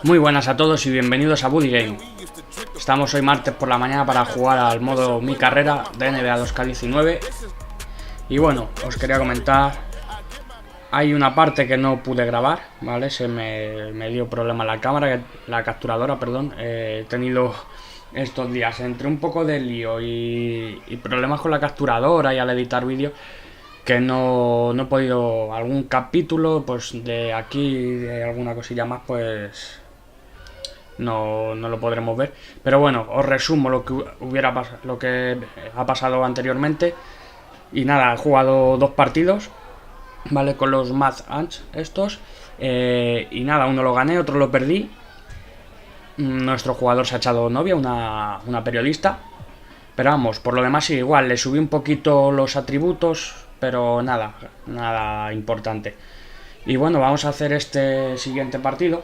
Muy buenas a todos y bienvenidos a Buddy Game. Estamos hoy martes por la mañana para jugar al modo Mi Carrera de NBA 2K19. Y bueno, os quería comentar, hay una parte que no pude grabar, ¿vale? Se me dio problema la cámara, la capturadora, perdón. He tenido estos días entre un poco de lío y problemas con la capturadora y al editar vídeos, que no he podido, algún capítulo pues de aquí, de alguna cosilla más, pues no lo podremos ver. Pero bueno, os resumo lo que ha pasado anteriormente. Y nada, he jugado 2 partidos, ¿vale? Con los Match Ants estos. Y nada, uno lo gané, otro lo perdí. Nuestro jugador se ha echado novia, una periodista. Pero vamos, por lo demás sigue igual. Le subí un poquito los atributos, pero nada importante. Y bueno, vamos a hacer este siguiente partido,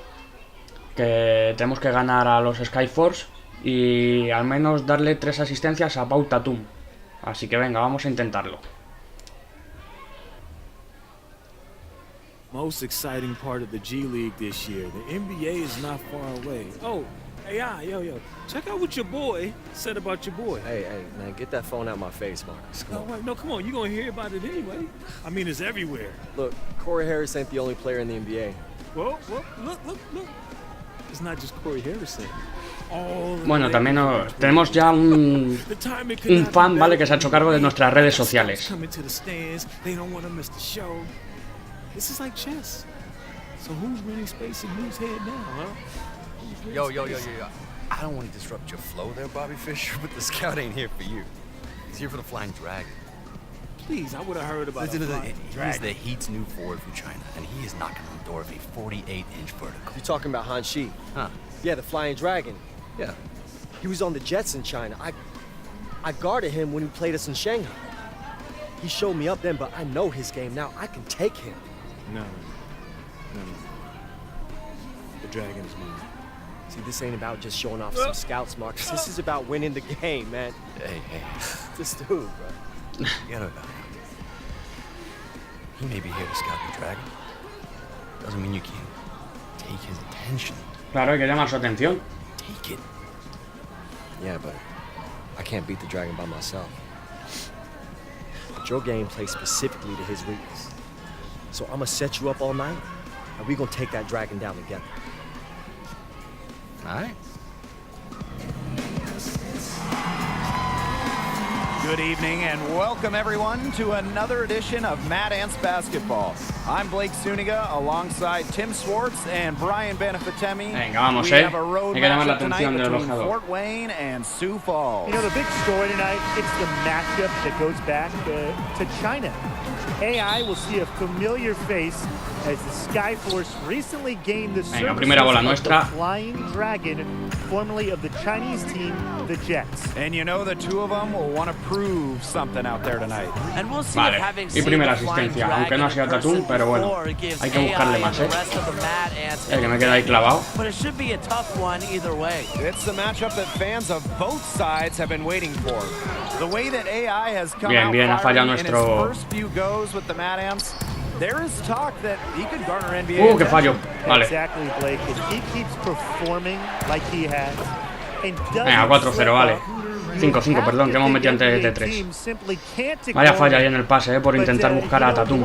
que tenemos que ganar a los Skyforce y al menos darle 3 asistencias a Pau Tatum. Así que venga, vamos a intentarlo. Most exciting part of the G League this year. The NBA is not far away. Oh, AI, yo. Check out what your boy said about your boy. Hey, man, get that phone out my face, Marcus. Come on. No, come on. You're going to hear about it anyway. I mean, it's everywhere. Look, Corey Harris ain't the only player in the NBA. Well, look. It's not just Corey Harrison. Bueno, también tenemos ya un fan, ¿vale? Que se ha hecho cargo de nuestras redes sociales. This is like chess. So who's winning space and who's head now, huh? Yo. I don't want to disrupt your flow there, Bobby Fischer, but the scout ain't here for you. He's here for the Flying Dragon. Please, I would have heard about it. He's the Heat's new forward from China, and he is knocking on the door of a 48-inch vertical. You talking about Han Shi? Huh? Yeah, the Flying Dragon. Yeah. He was on the Jets in China. I guarded him when he played us in Shanghai. He showed me up then, but I know his game now. I can take him. No. The dragon is mine. See, this ain't about just showing off some scouts, Marcus. This is about winning the game, man. Hey. This dude, bro. Forget about it. He may be here to scout the dragon. Doesn't mean you can't take his attention. Claro, hay que llamar su atención. Take it. Yeah, but I can't beat the dragon by myself. But your game plays specifically to his weakness. So I'm gonna set you up all night, and we're gonna take that dragon down together. All right. Good evening and welcome everyone to another edition of Mad Ants Basketball. I'm Blake Suniga alongside Tim Swartz and Brian Benefitemi. Venga, vamos, we have a road hay que llamar la matchup tonight atención del between embajador. Fort Wayne and Sioux Falls. You know, the big story tonight, it's the matchup that goes back to China. AI will see a familiar face as the Skyforce recently gained the Venga, primera bola services of nuestra. the Flying Dragon, formerly of the Chinese team, the Jets. And you know the two of them will want to prove something out there tonight. And we'll see Vale, if having y primera seen the Flying asistencia, aunque no ha sido Dragon Tatum, in pero bueno, person gives hay que buscarle AI más, and the rest of the Mad Ants que me queda ahí clavado. But it should be a tough one either way. It's the matchup that fans of both sides have been waiting for. The way that AI has come Bien, out ha fallado firing in his nuestro... first few goes with the Mad Ants, there is talk that he could garner NBA que fallo. Vale. Exactly, Blake. If he keeps performing like he has, and Venga, 4-0, vale. 5-5, perdón, que hemos metido antes de 3. Vaya falla ahí en el pase, por intentar buscar a Tatum.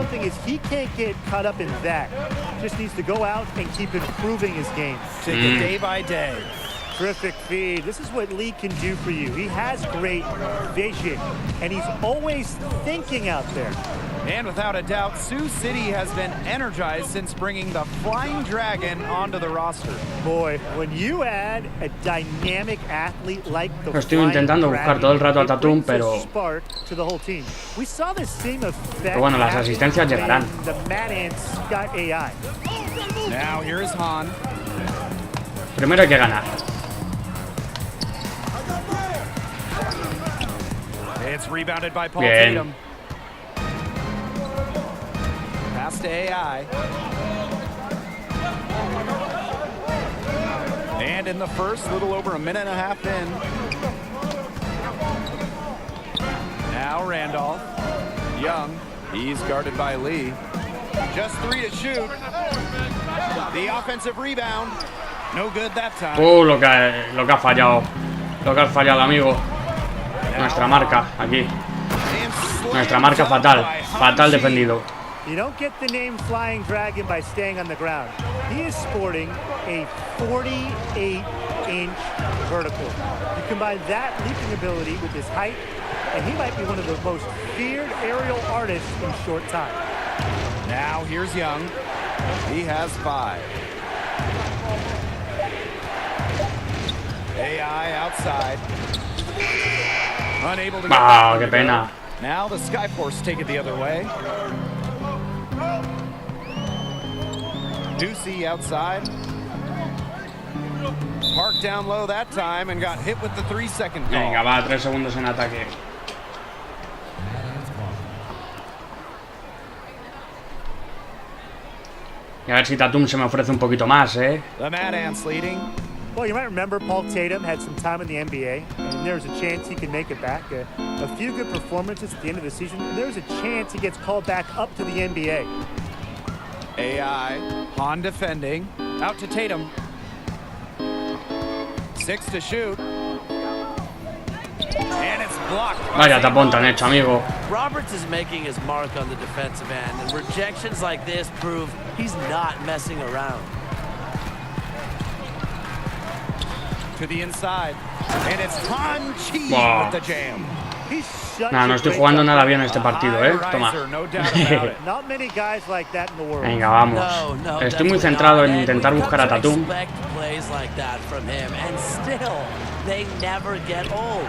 Day by day. Terrific feed. This is what Lee can do for you. He has great vision, and he's always thinking out there. And without a doubt, Sioux City has been energized since bringing the Flying Dragon onto the roster. Boy, when you add a dynamic athlete like the Estoy intentando buscar todo el rato a Tatum, pero... Pero bueno, las asistencias llegarán. Now here is Han. Primero hay que ganar. It's rebounded by Paul Bien. Tatum. Pass to AI. And in the first, little over a minute and a half in. Now Randolph. Young. He's guarded by Lee. Just 3 to shoot. The offensive rebound. No good that time. Lo que ha fallado. Lo que ha fallado, amigo. Nuestra marca, aquí. Nuestra marca fatal. Fatal defendido. You don't get the name Flying Dragon by staying on the ground. He is sporting a 48-inch vertical. You combine that leaping ability with his height, and he might be one of the most feared aerial artists in short time. Now here's Young. He has 5. AI outside. Unable to get Ah, qué pena. Now the Skyforce take it the other way. Ducey outside. Parked down low that time and got hit with the 3-second call. Venga, va, 3 segundos en ataque. Y a ver si Tatum se me ofrece un poquito más, The Mad Ants leading. Well, you might remember Paul Tatum had some time in the NBA, and there's a chance he can make it back. A few good performances at the end of the season, and there's a chance he gets called back up to the NBA. AI, Han defending. Out to Tatum. 6 to shoot. And it's blocked. Vaya tapón tan hecho, amigo. Roberts is making his mark on the defensive end, and rejections like this prove he's not messing around. To the inside. And it's Han Chi Wow. with the jam. He's such Nah, no a estoy great jugando guy. nada bien este partido, Toma. No doubt about it. Not many guys like that in the world. Venga, vamos. No, Estoy muy definitely centrado not. en And intentar we've buscar a come to Tatum. expect plays like that from him, and still, they never get old.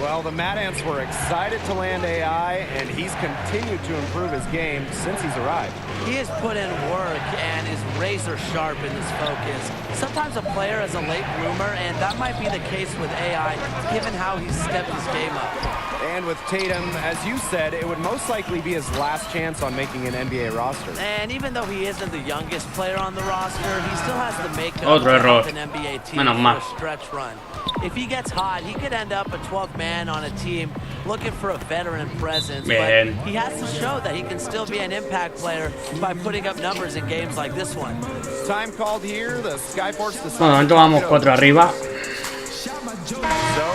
Well, the Mad Ants were excited to land AI, and he's continued to improve his game since he's arrived. He has put in work and is razor sharp in his focus. Sometimes a player is a late bloomer, and that might be the case with AI, given how he's stepped his game up. And with Tatum, as you said, it would most likely be his last chance on making an NBA roster. And even though he isn't the youngest player on the roster, he still has the makeup Otro to error. help an NBA team Menos for mal. a stretch run. If he gets hot, he could end up a 12th man on a team looking for a veteran presence. Bien. But he has to show that he can still be an impact player by putting up numbers in games like this one. Time called here, the Skyforce decides Bueno, de momento vamos 4 arriba. So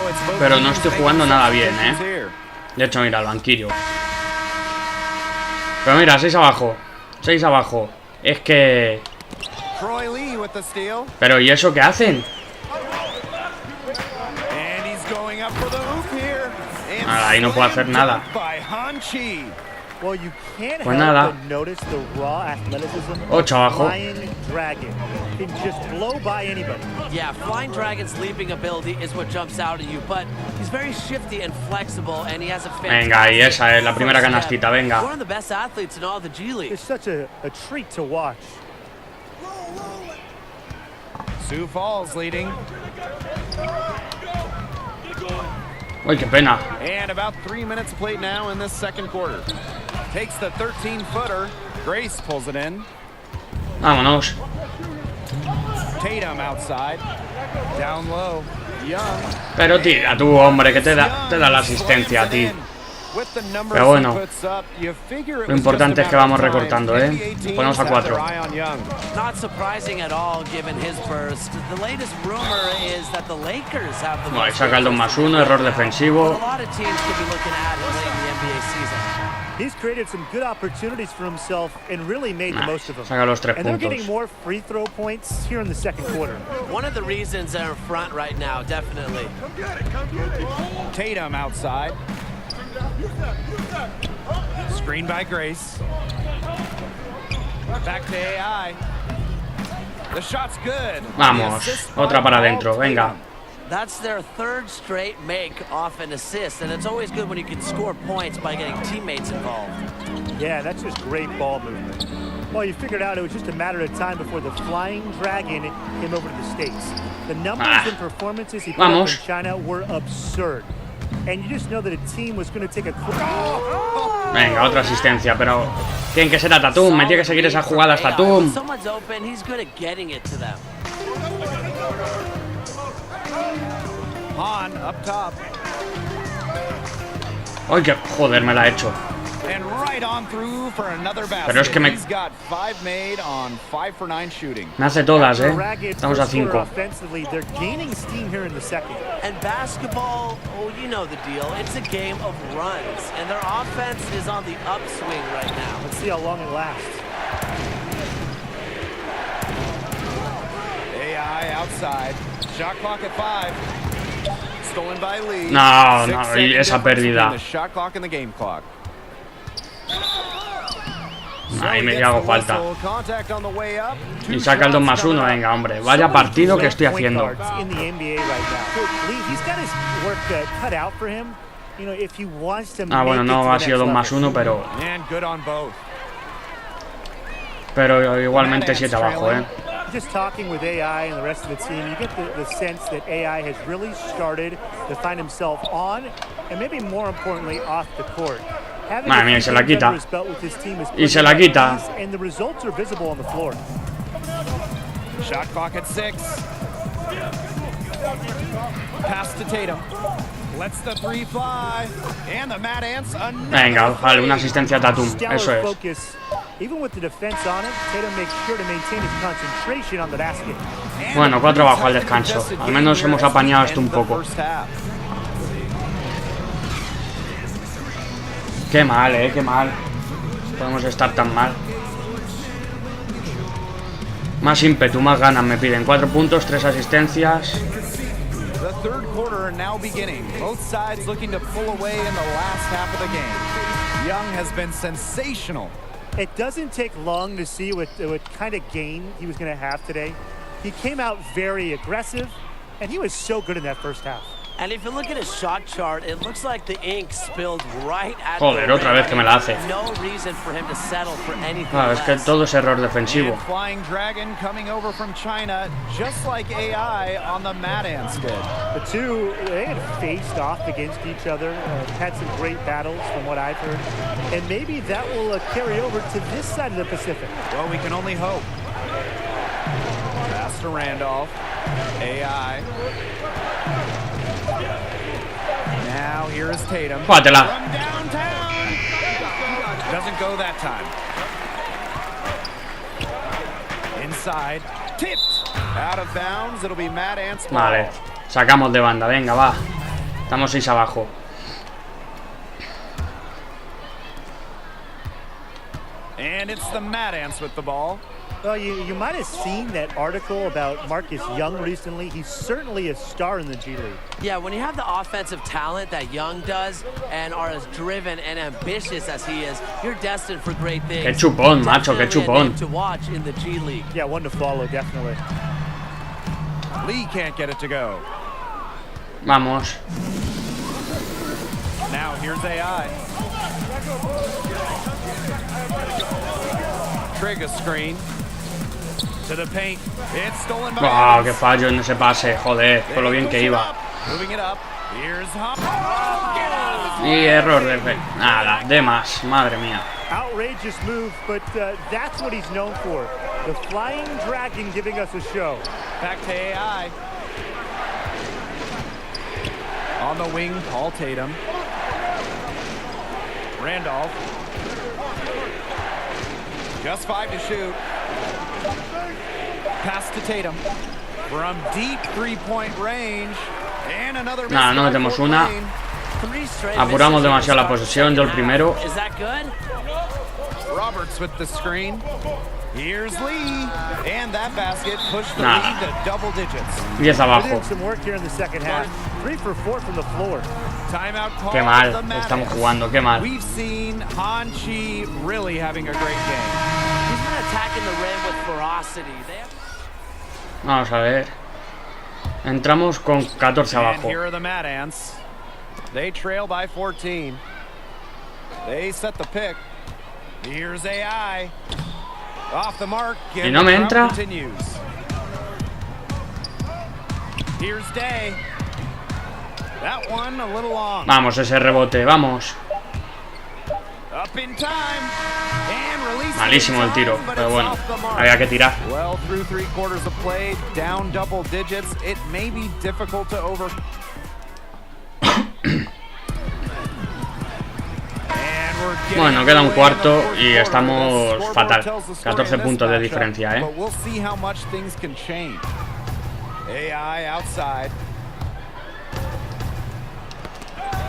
it's both Pero no teams estoy making jugando nada bien, substitutions here. De hecho, mira, el banquillo. Pero mira, 6 abajo. 6 abajo. Es que... Troy Lee with the steal. Pero ¿y eso qué hacen? And he's going up for the hoop here. And Nada, ahí no puedo hacer nada. by Han Chi. Well, you can't Pues help nada. but notice the raw athleticism of 8 abajo. Flying Dragon. Can just blow by anybody. Yeah, Flying Dragon's leaping ability is what jumps out at you, but he's very shifty and flexible, and he has a fantastic Venga, y esa es la primera first canastita, step. venga. One of the best athletes in all the G League. It's such a treat to watch. Sioux Falls leading. Uy, qué pena. And about 3 minutes played now in this second quarter. Takes the 13-footer. Grace pulls it in. Vámonos. Tatum outside. Down low. Young. Pero tira tú, hombre, que te da la asistencia a ti. Pero bueno, lo importante es que vamos recortando, Ponemos a 4. Not surprising at all given his burst. The latest rumor is that the Lakers have the Vale, most saca el 2+1, error defensivo. a lot of teams could be looking at him late in the NBA season. He's created some good opportunities for himself and really made the most of them. Saca los 3 And they're getting puntos. more free throw points here in the second quarter. One of the reasons they're in front right now, definitely. Tatum outside. Screen by Grace. Back to AI. The shot's good. Vamos, otra para adentro, venga. That's their third straight make off an assist, and it's always good when you can score points by getting teammates involved. Yeah, that's just great ball movement. Well, you figured out it was just a matter of time before the Flying Dragon came over to the States. The numbers and performances he put up in China were absurd. And you just know that a team was going to take a... Venga, otra asistencia, pero tienen que ser a Tatum, me tiene que seguir esas jugadas Tatum. Someone's open, he's good at getting it to them. Han up top. Ay, que joder, me la ha hecho. And right on through for another basket. Pero es que me... He's got 5 made on 5 for 9 shooting. Me hace todas, Estamos a 5. They're gaining steam here in the second. And basketball, oh, you know the deal. It's a game of runs, and their offense is on the upswing right now. Let's see how long it lasts. AI outside. Shot clock at 5. Stolen by Lee. No, no, y esa pérdida. The shot clock and the game clock. Ahí me hago falta. Y saca el 2+1, venga, hombre. Vaya partido que estoy haciendo. Ah, bueno, no ha sido 2+1, pero igualmente 7 abajo, Just talking with AI and the rest of the team, you get the sense that AI has really started to find himself on, and maybe more importantly, off the court. Madre mía, y se la quita. Y se la quita. And the results are visible on the floor. Shot clock at 6. Pass to Tatum. Lets the 3 fly. And the Mad Ants. Venga, vale, una asistencia a Tatum. Eso es. Bueno, 4 abajo al descanso. Al menos hemos apañado esto un poco. Qué mal, qué mal. Podemos estar tan mal. Más ímpetu, más ganas me piden. 4 puntos, 3 asistencias. The third quarter now beginning. Both sides looking to pull away in the last half of the game. Young has been sensational. It doesn't take long to see what kind of game he was going to have today. He came out very aggressive, and he was so good in that first half. And if you look at his shot chart, it looks like the ink spilled right at Joder, otra vez que me la hace. No reason for him to settle for anything. Claro, es que todo es error defensivo. Flying Dragon coming over from China, just like AI on the Mad Ants did. The two, they had faced off against each other, had some great battles from what I've heard, and maybe that will carry over to this side of the Pacific. Well, we can only hope. Pass to Randolph. AI. Now here is Tatum. Júgatela. From downtown. Doesn't go that time. Inside. Tipped. Out of bounds. It'll be Mad Ants. Vale. Sacamos de banda. Venga, va. Estamos 6 abajo. And it's the Mad Ants with the ball. Well, you might have seen that article about Marcus Young recently. He's certainly a star in the G League. Yeah, when you have the offensive talent that Young does and are as driven and ambitious as he is, you're destined for great things. Qué chupón, macho, qué chupón. To watch in the G League. Yeah, one to follow, definitely. Lee can't get it to go. Vamos. Now here's AI. Trigger screen. To the paint. It's stolen by Wow, qué fallo en ese pase, joder, con lo bien que iba. Moving it up. Here's Y error de fe. Nada, de más, madre mía. Outrageous move, but that's what he's known for. The Flying Dragon giving us a show. Back to AI. On the wing, Paul Tatum. Randolph. Just 5 to shoot. Pass to Tatum. From deep 3-point range. And another Nada, no metemos una. Apuramos demasiado la posesión, yo el primero. Is that good? Roberts with the screen. Here's Lee. And that basket pushed the lead to double digits. 10 abajo. Some work here in the second half. 3 for 4 from the floor. Timeout call. Qué mal estamos jugando, qué mal. We've seen Han Chi really having a great game. He's been attacking the rim with ferocity. Vamos a ver. Entramos con 14 And abajo. here are the Mad Ants. They trail by 14. They set the pick. Here's AI. Off the mark. Y no me entra. Continues. Here's Day. That one a little long. Vamos, ese rebote, vamos. Up in time. And release. Malísimo el tiro, pero bueno, había que tirar. Well, through 3 quarters of play, down double digits, it may be difficult to Bueno, queda un cuarto y estamos fatal. 14 puntos de diferencia, ¿eh? AI outside.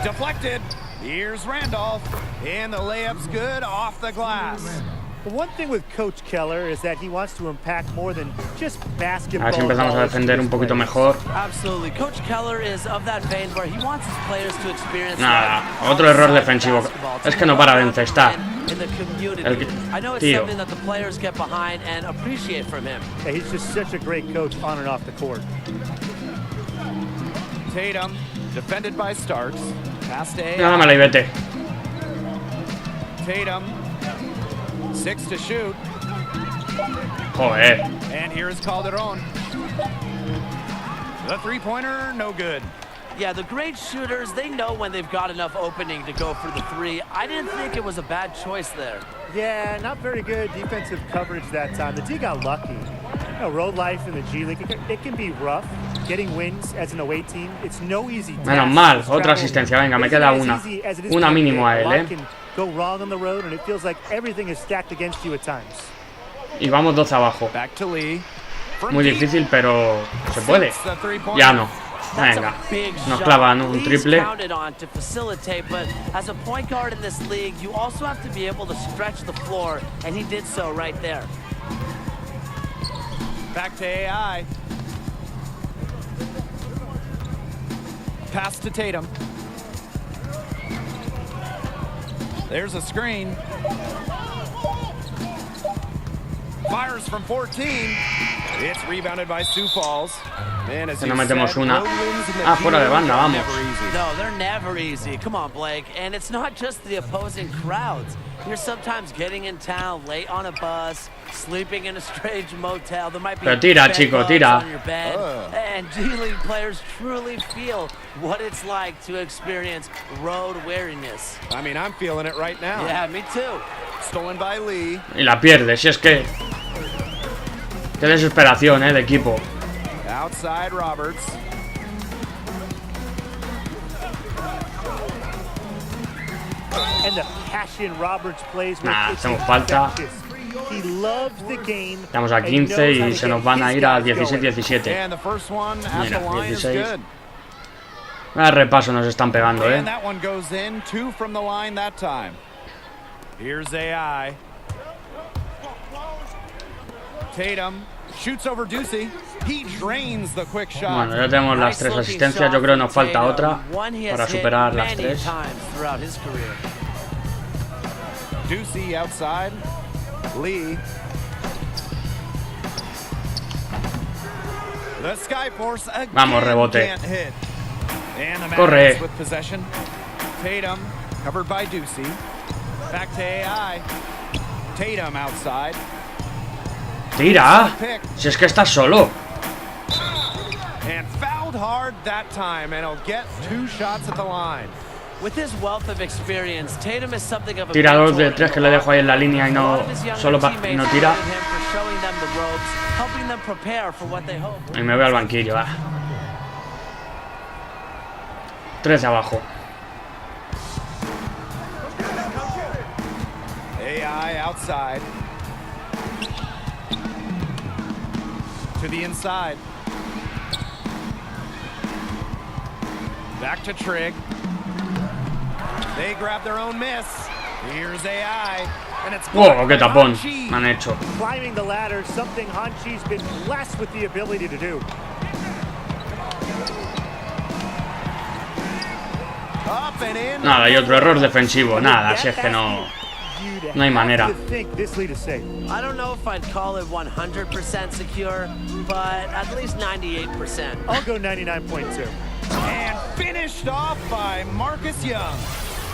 Deflected. Here's Randolph. And the layup's good off the glass. One thing with Coach Keller is that he wants to impact more than just basketball. A ver si empezamos a defender un poquito mejor. Absolutely. Coach Keller is of that vein where he wants his players to experience. Nada, otro error defensivo. Es que no para de encestar. I know it's something that the players get behind and appreciate from him. Yeah, he's just such a great coach on and off the court. Tatum defended by Starks. Pass to AI. Dámela y vete. Tatum. 6 to shoot. Joder. And here's Calderon. The three-pointer, no good. Yeah, the great shooters, they know when they've got enough opening to go for the three. I didn't think it was a bad choice there. Yeah, not very good defensive coverage that time. The D got lucky. You know, road life in the G League, it can be rough. Getting wins as an away team, it's no easy task. Menos mal, otra asistencia. Venga, me queda una. Una mínimo a él, ¿eh? Go wrong on the road and it feels like everything is stacked against you at times. Y vamos 12 abajo. Muy difícil, pero se puede. Ya no. Venga, nos clavan un triple. As a point guard in this league, you also have to be able to stretch the floor, and he did so right there. Back to AI. Pass to Tatum. There's a screen. Fires from 14. It's rebounded by Sioux Falls. And as no metemos una. Ah, fuera de banda, vamos. No, they're never easy. Come on, Blake. And it's not just the opposing crowds. You're sometimes getting in town late on a bus, sleeping in a strange motel. There might be Pero tira, chico, tira. on your bed. And G League players truly feel what it's like to experience road weariness. I mean, I'm feeling it right now. Yeah, me too. Stolen by Lee. Y la pierde, si es que... Qué desesperación, de equipo. Outside Roberts. And the passion Roberts plays with. Nah, hacemos falta. He loves the game. Estamos a 15 y se nos van a ir a 16-17. Mira, 16. Vaya repaso nos están pegando, And that one goes in, 2 from the line that time. Here's AI. Tatum shoots over Ducey. He drains the quick shot. Bueno, ya tenemos las 3 asistencias. Yo creo que nos falta otra para superar las 3. Ducey outside. Lee. The Skyforce again. Vamos, rebote. Can't hit. And the Corre. Mavericks with possession. Tatum covered by Ducey. Back to AI. Tatum outside. Tira. Si es que estás solo. And fouled hard that time, and he'll get 2 shots at the line. With his wealth of experience, Tatum is something of a Tirador de 3 que le dejo ahí en la línea y no solo no tira. Y me voy al banquillo, va. 13 abajo. AI outside. To the inside. Back to Trigg. They grab their own miss. Here's AI. And it's wow, qué tapón me han hecho. Climbing the ladder, something Hanchi's been blessed with the ability to do. Nada, y otro error defensivo. Nada, si es que no hay manera. I don't know if I'd call it 100% secure, but at least 98%. I'll go 99.2. And finished off by Marcus Young.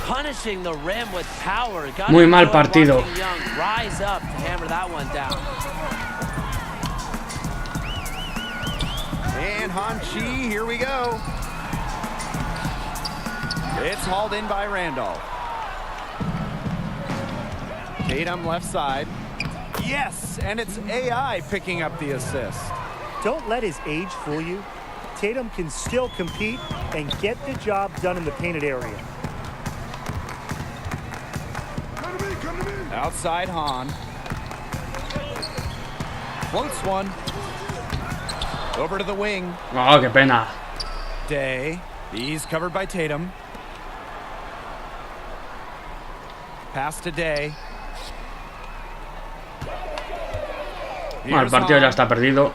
Punishing the rim with power. Muy mal partido. Young rise up to hammer that one down. And Hanchi, here we go. It's hauled in by Randolph. Tatum left side. Yes, and it's AI picking up the assist. Don't let his age fool you. Tatum can still compete and get the job done in the painted area. Outside Han. Floats one. Over to the wing. Oh, qué pena. Day. He's covered by Tatum. Pass to Day. Bueno, el partido ya está perdido.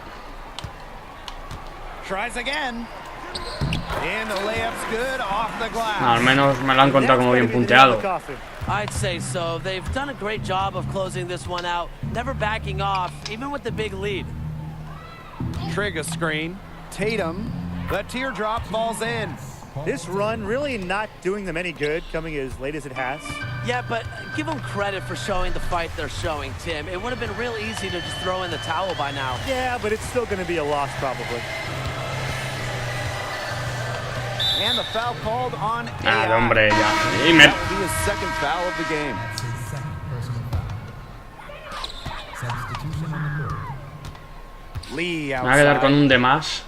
Tries again. And the layup's good off the glass. Al menos me lo han contado como bien punteado. I'd say so. They've done a great job of closing this one out, never backing off, even with the big lead. Trigger screen. Tatum. The teardrop falls in. This run really not doing them any good, coming as late as it has. Yeah, but give them credit for showing the fight they're showing, Tim. It would have been real easy to just throw in the towel by now. Yeah, but it's still going to be a loss probably. And the foul called on Ah, AI. hombre, ya. Y me... That'll be his second foul of the game. Lee Me voy a quedar con outside. un de más.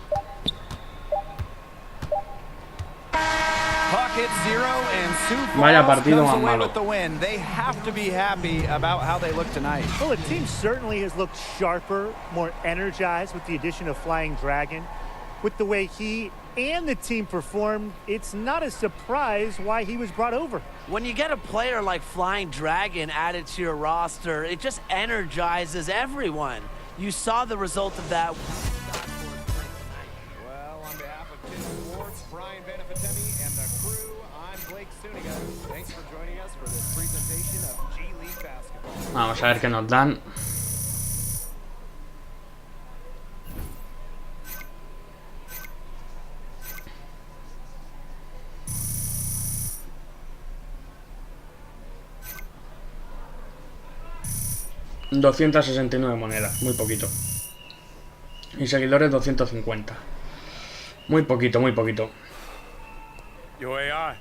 Puck hits zero and Sioux Vaya Falls partido comes más away malo. with the win. They have to be happy about how they look tonight. Well, the team certainly has looked sharper, more energized with the addition of Flying Dragon. With the way he and the team performed, it's not a surprise why he was brought over. When you get a player like Flying Dragon added to your roster, it just energizes everyone. You saw the result of that. Well, on behalf of Tim Schwartz, Brian Benefitemi, and the crew, I'm Blake Suniga. Thanks for joining us for this presentation of G League basketball. Vamos a ver qué nos dan. $269 monedas, muy poquito. Y seguidores 250. Muy poquito, muy poquito. Yo, AI.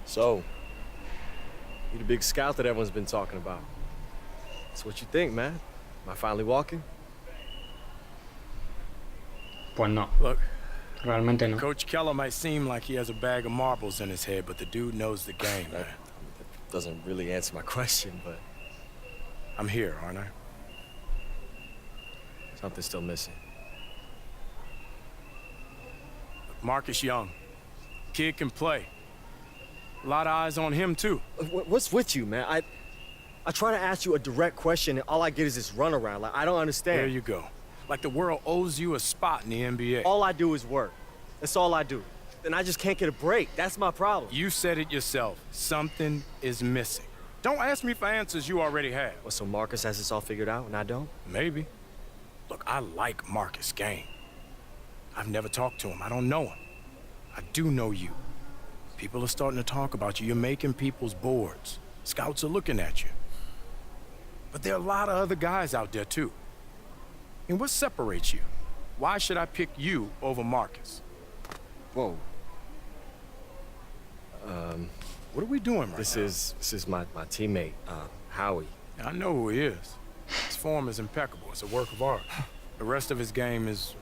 So, you the big scout that everyone's been talking about. That's what you think, man. Am I finally walking? Pues no, Look, realmente no. Coach Keller might seem like he has a bag of marbles in his head, but the dude knows the game, man. That doesn't really answer my question, but I'm here, aren't I? something's still missing. Marcus Young. Kid can play. A lot of eyes on him, too. What's with you, man? I try to ask you a direct question, and all I get is this runaround. Like, I don't understand. There you go. Like the world owes you a spot in the NBA. All I do is work. That's all I do. And I just can't get a break. That's my problem. You said it yourself. Something is missing. Don't ask me for answers you already have. Well, so Marcus has this all figured out, and I don't? Maybe. Look, I like Marcus' game. I've never talked to him. I don't know him. I do know you. People are starting to talk about you. You're making people's boards. Scouts are looking at you. But there are a lot of other guys out there, too. And what separates you? Why should I pick you over Marcus? Whoa. What are we doing right now? This is my teammate, Howie. I know who he is. His form is impeccable. It's a work of art. The rest of his game is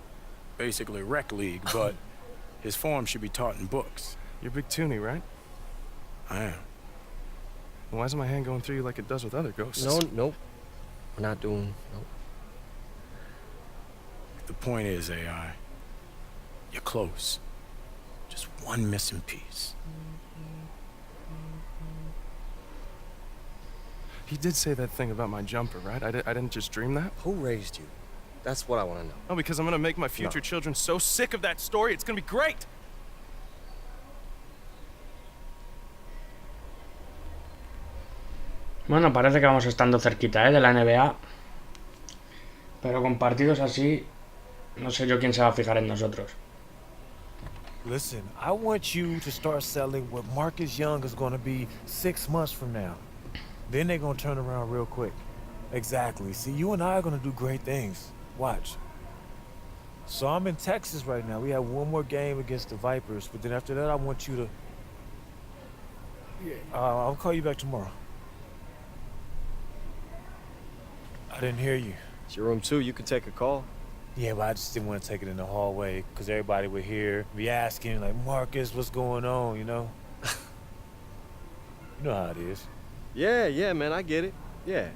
basically rec league, but his form should be taught in books. You're Big Toonie, right? I am. Why isn't my hand going through you like it does with other ghosts? Nope. We're not doing, nope. The point is, AI, you're close. Just one missing piece. He did say that thing about my jumper, right? I didn't just dream that? Who raised you? That's what I want to know. Oh, because I'm gonna make my future children so sick of that story, it's gonna be great! Bueno, parece que vamos estando cerquita, de la NBA. Pero con partidos así, no sé yo quién se va a fijar en nosotros. Listen, I want you to start selling what Marcus Young is going to be 6 months from now. Then they're going to turn around real quick. Exactly. See, you and I are going to do great things. Watch. So I'm in Texas right now. We have one more game against the Vipers, but then after that, I want you to... I'll call you back tomorrow. I didn't hear you. It's your room, too. You can take a call. Yeah, but I just didn't want to take it in the hallway because everybody would hear, be asking, like, Marcus, what's going on, you know? You know how it is. Yeah, man, I get it. Yeah.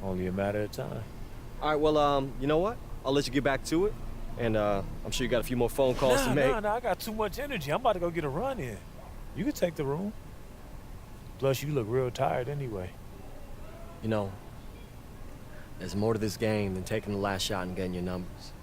Only a matter of time. All right, well, you know what? I'll let you get back to it. And I'm sure you got a few more phone calls to make. Nah, I got too much energy. I'm about to go get a run in. You can take the room. Plus, you look real tired anyway. You know, there's more to this game than taking the last shot and getting your numbers.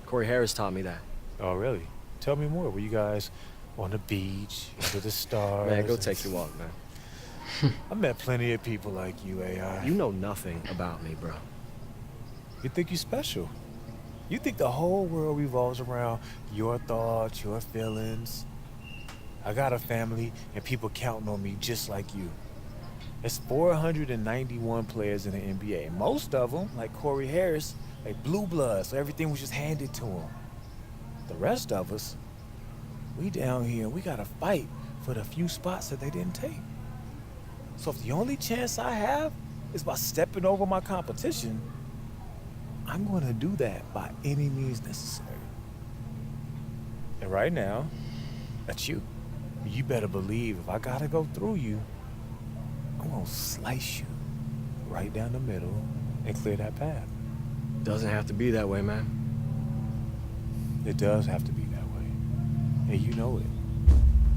Corey Harris taught me that. Oh, really? Tell me more. Were you guys on the beach, under the stars? Man, go take your walk, man. I met plenty of people like you, AI. You know nothing about me, bro. You think you're special. You think the whole world revolves around your thoughts, your feelings. I got a family, and people counting on me just like you. There's 491 players in the NBA. Most of them, like Corey Harris, like blue blood, so everything was just handed to him. The rest of us, we down here, we gotta fight for the few spots that they didn't take. So if the only chance I have is by stepping over my competition, I'm gonna do that by any means necessary. And right now, that's you. You better believe if I gotta go through you, I'm gonna slice you right down the middle and clear that path. Doesn't have to be that way, man. It does have to be that way. And you know it.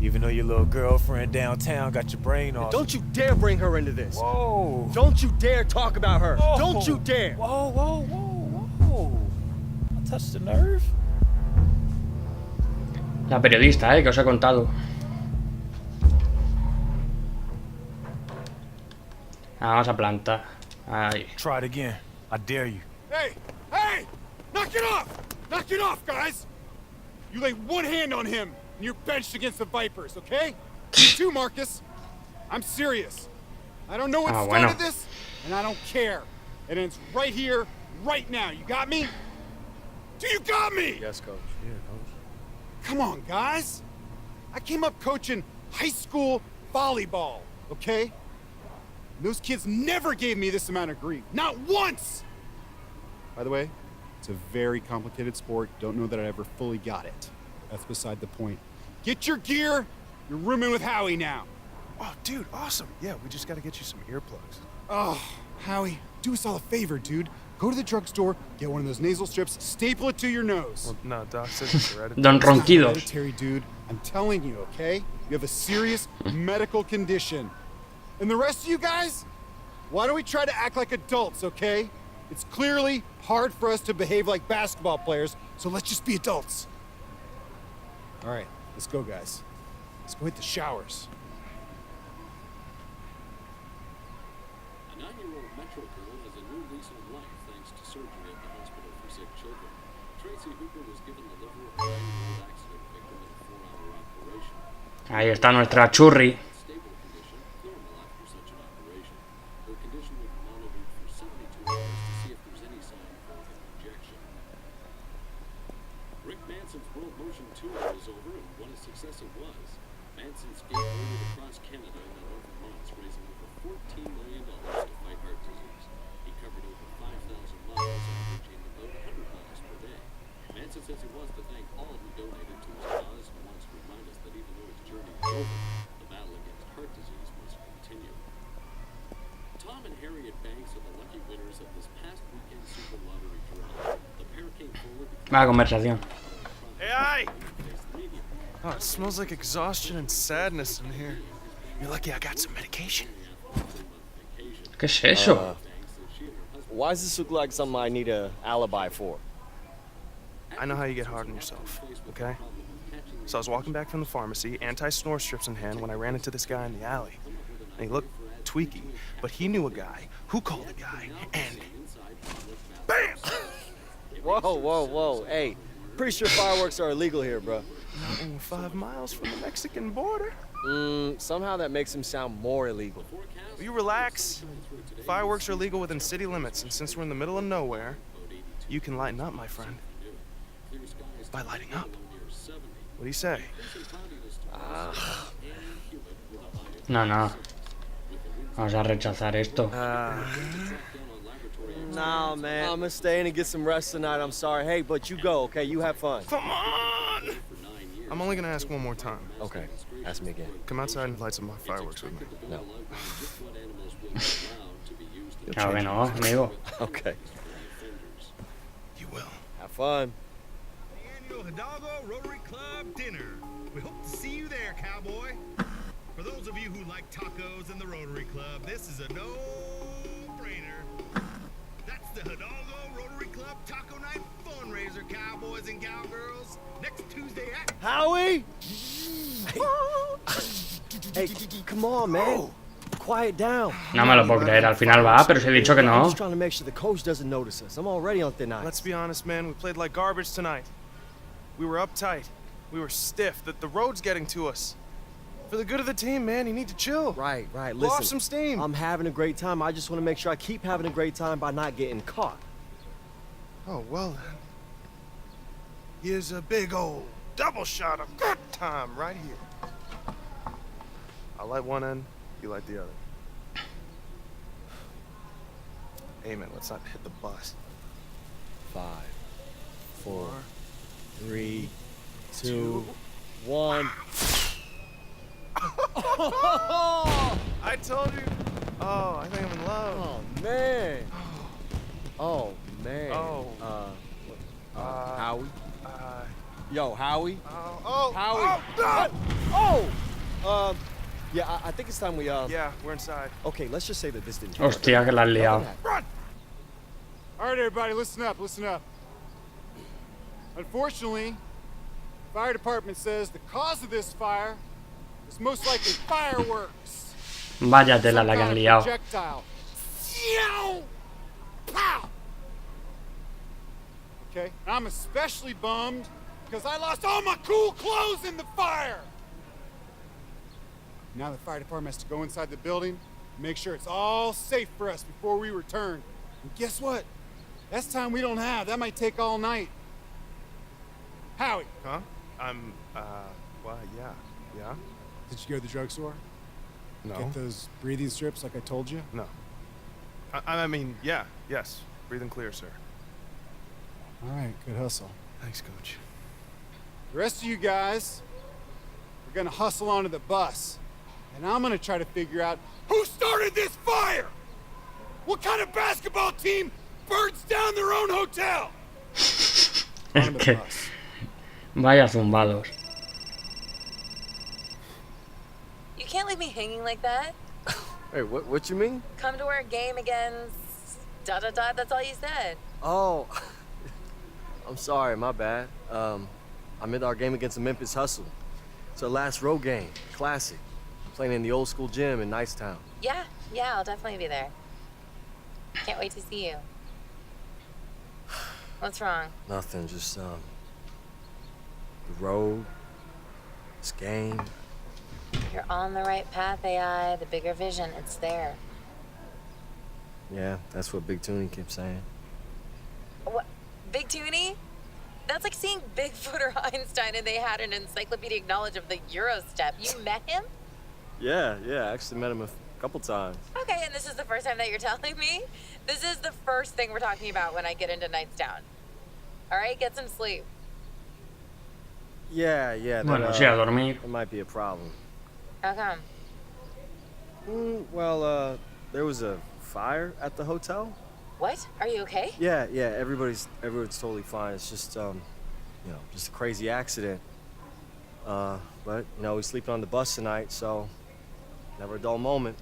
Even though your little girlfriend downtown got your brain all... Don't you dare bring her into this. Whoa. Don't you dare talk about her. Whoa. Don't you dare. Whoa. I touched the nerve. La periodista, que os he contado. Vamos a plantar. Ahí. Try it again. I dare you. Hey! Knock it off! Knock it off, guys! You lay one hand on him, and you're benched against the Vipers, okay? You too, Marcus. I'm serious. I don't know what started this, and I don't care. It ends right here, right now. You got me? Do you got me? Yes, coach. Yeah, coach. Come on, guys. I came up coaching high school volleyball, okay? And those kids never gave me this amount of grief. Not once! By the way, it's a very complicated sport. Don't know that I ever fully got it. That's beside the point. Get your gear. You're rooming with Howie now. Oh, dude, awesome. Yeah, we just gotta get you some earplugs. Oh, Howie, do us all a favor, dude. Go to the drugstore, get one of those nasal strips, staple it to your nose. Well, no, Doc says it's hereditary. Don It's not Ronquidos. hereditary, dude. I'm telling you, okay? You have a serious medical condition. And the rest of you guys, why don't we try to act like adults, okay? It's clearly hard for us to behave like basketball players, so let's just be adults. All right, let's go, guys. Let's go hit the showers. A 9-year-old Metro girl has a new lease on life thanks to surgery at the hospital for sick children. Tracy Hooper was given the liver of a 9-year-old accident victim in a 4-hour operation. Ahí está nuestra churri. Stable condition, normal after such an operation. Her condition will be monitored for 72 hours to see if there's any sign of an injection. Rick Manson's World Motion Tour is over, and what a success it was. Manson skateboarded across Canada in the north of months, raising over $14 million to fight heart disease. He covered over 5,000 miles, averaging about 100 miles per day. Manson says he wants to thank all who donated to his cause and wants to remind us that even though his journey is over, the battle against heart disease must continue. Tom and Harriet Banks are the lucky winners of this past weekend Super Lottery draw. The pair came forward Mala conversación. Hey! Oh, it smells like exhaustion and sadness in here. You're lucky I got some medication. ¿Qué es eso? Why does this look like something I need an alibi for? I know how you get hard on yourself, okay? So I was walking back from the pharmacy, anti-snore strips in hand, when I ran into this guy in the alley. And he looked tweaky, but he knew a guy who called a guy, and BAM! Whoa. Hey, pretty sure fireworks are illegal here, bro. Not when we're 5 miles from the Mexican border. Somehow that makes him sound more illegal. Will you relax? Fireworks are legal within city limits, and since we're in the middle of nowhere, you can lighten up, my friend. By lighting up. What do you say? No. Vamos a rechazar esto. Nah, man. I'm gonna stay in and get some rest tonight. I'm sorry. Hey, but you go, okay? You have fun. Come on! I'm I'm only gonna ask one more time. Okay, ask me again. Come outside and light some fireworks with me. No. Claro que no, amigo. Okay. You will. Have fun. Annual Hidalgo Rotary Club dinner. We hope to see you there, cowboy. For those of you who like tacos in the Rotary Club, this is a no-brainer. That's the Hidalgo Rotary Club Taco Night fundraiser, cowboys and cowgirls. Next Tuesday at... Howie! Hey, come on, man. Quiet down. No me lo puedo creer, al final va, pero os he dicho que I'm no. just trying to make sure the coach doesn't notice us. I'm already on thin ice. Let's be honest, man. We played like garbage tonight. We were uptight. We were stiff. The road's getting to us. For the good of the team, man, you need to chill. Right. Listen, Blow off some steam. I'm having a great time. I just want to make sure I keep having a great time by not getting caught. Oh, well then. Here's a big old double shot of good time right here. I'll light one end, you light the other. Amen, let's not hit the bus. 5, 4, 3, 2, 1. I told you. Oh, I think I'm in love. Oh, man. Oh, man. Oh. Howie? Yo, Howie? Howie. Yeah, I think it's time we, Yeah, we're inside. Okay, let's just say that this didn't... Hostia, que la has liado. Run! All right, everybody, listen up. Unfortunately, fire department says the cause of this fire is most likely fireworks. Vaya tela la que han liado. Projectile. Pow! Okay, I'm especially bummed because I lost all my cool clothes in the fire. Now the fire department has to go inside the building and make sure it's all safe for us before we return. And guess what? That's time we don't have. That might take all night. Howie. Huh? Well, yeah. Did you go to the drugstore? No. Get those breathing strips like I told you? No. I mean, yes. Breathing clear, sir. All right, good hustle. Thanks, Coach. The rest of you guys, we're gonna hustle onto the bus. And I'm gonna try to figure out who started this fire! What kind of basketball team burns down their own hotel? Es que... Vaya zumbados. You can't leave me hanging like that. Hey, what you mean? Come to our game against... ... That's all you said. Oh, I'm sorry, my bad. I'm in our game against the Memphis Hustle. It's our last road game, classic. Playing in the old school gym in Nicetown. Yeah, I'll definitely be there. Can't wait to see you. What's wrong? Nothing, just, the road, this game. You're on the right path, AI. The bigger vision, it's there. Yeah, that's what Big Toonie keeps saying. What? Big Toonie? That's like seeing Bigfoot or Einstein and they had an encyclopedic knowledge of the Euro step. You met him? Yeah, I actually met him a couple times. Okay, and this is the first time that you're telling me? This is the first thing we're talking about when I get into Nicetown. All right, get some sleep. Yeah. Bueno, sí, a dormir. It might be a problem. How come? Well, there was a fire at the hotel. What? Are you okay? Yeah, everyone's totally fine. It's just, just a crazy accident. But, we're sleeping on the bus tonight, so never a dull moment.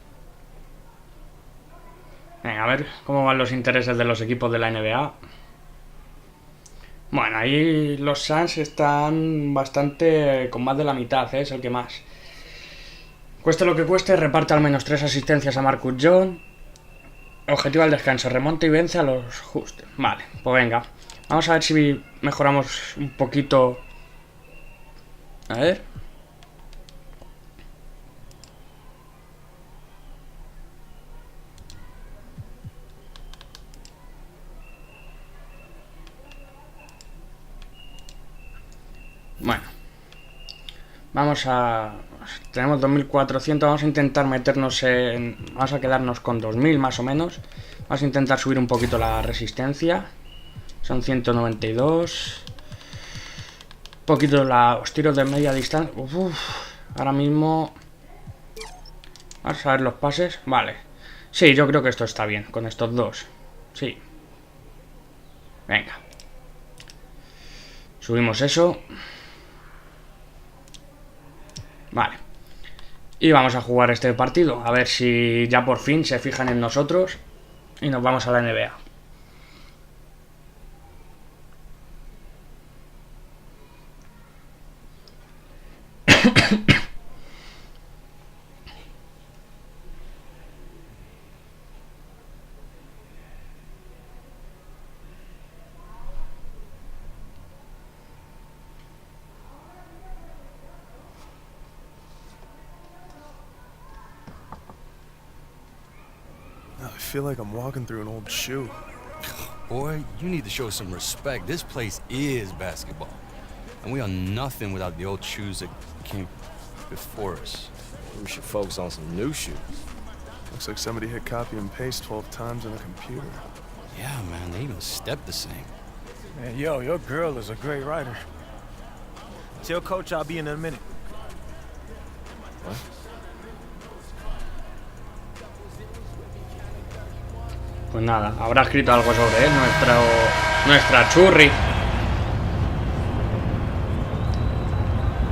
Venga, a ver cómo van los intereses de los equipos de la NBA. Bueno, ahí los Suns están bastante con más de la mitad, es el que más. Cueste lo que cueste, reparte al menos 3 asistencias a Marcus John. Objetivo al descanso, remonta y vence a los justos. Vale, pues venga. Vamos a ver si mejoramos un poquito. A ver. Bueno. Vamos a... Tenemos 2400, vamos a intentar meternos en... Vamos a quedarnos con 2000 más o menos. Vamos a intentar subir un poquito la resistencia. Son 192. Un poquito los tiros de media distancia. Ahora mismo... Vamos a ver los pases. Vale. Sí, yo creo que esto está bien. Con estos dos. Sí. Venga. Subimos eso. Vale. Y vamos a jugar este partido. A ver si ya por fin se fijan en nosotros. Y nos vamos a la NBA. I feel like I'm walking through an old shoe. Boy, you need to show some respect. This place is basketball. And we are nothing without the old shoes that came before us. We should focus on some new shoes. Looks like somebody hit copy and paste 12 times on a computer. Yeah, man, they even step the same. Man, yo, your girl is a great writer. Tell Coach I'll be in a minute. What? Pues nada, habrá escrito algo sobre nuestra churri.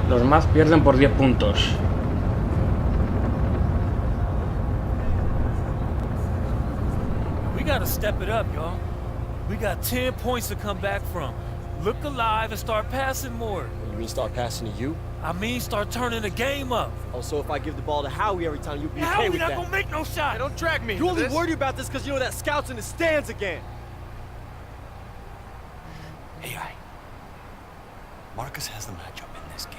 Los Mavs pierden por 10 puntos. We gotta step it up, y'all. We got 10 points to come back from. Look alive and start passing more. You mean start passing to you? I mean start turning the game up. Oh, so if I give the ball to Howie every time, you'll be okay Howie with not that? gonna make no shot. Hey, don't drag me. You only worried about this because you know that scout's in the stands again. AI, Marcus has the matchup in this game.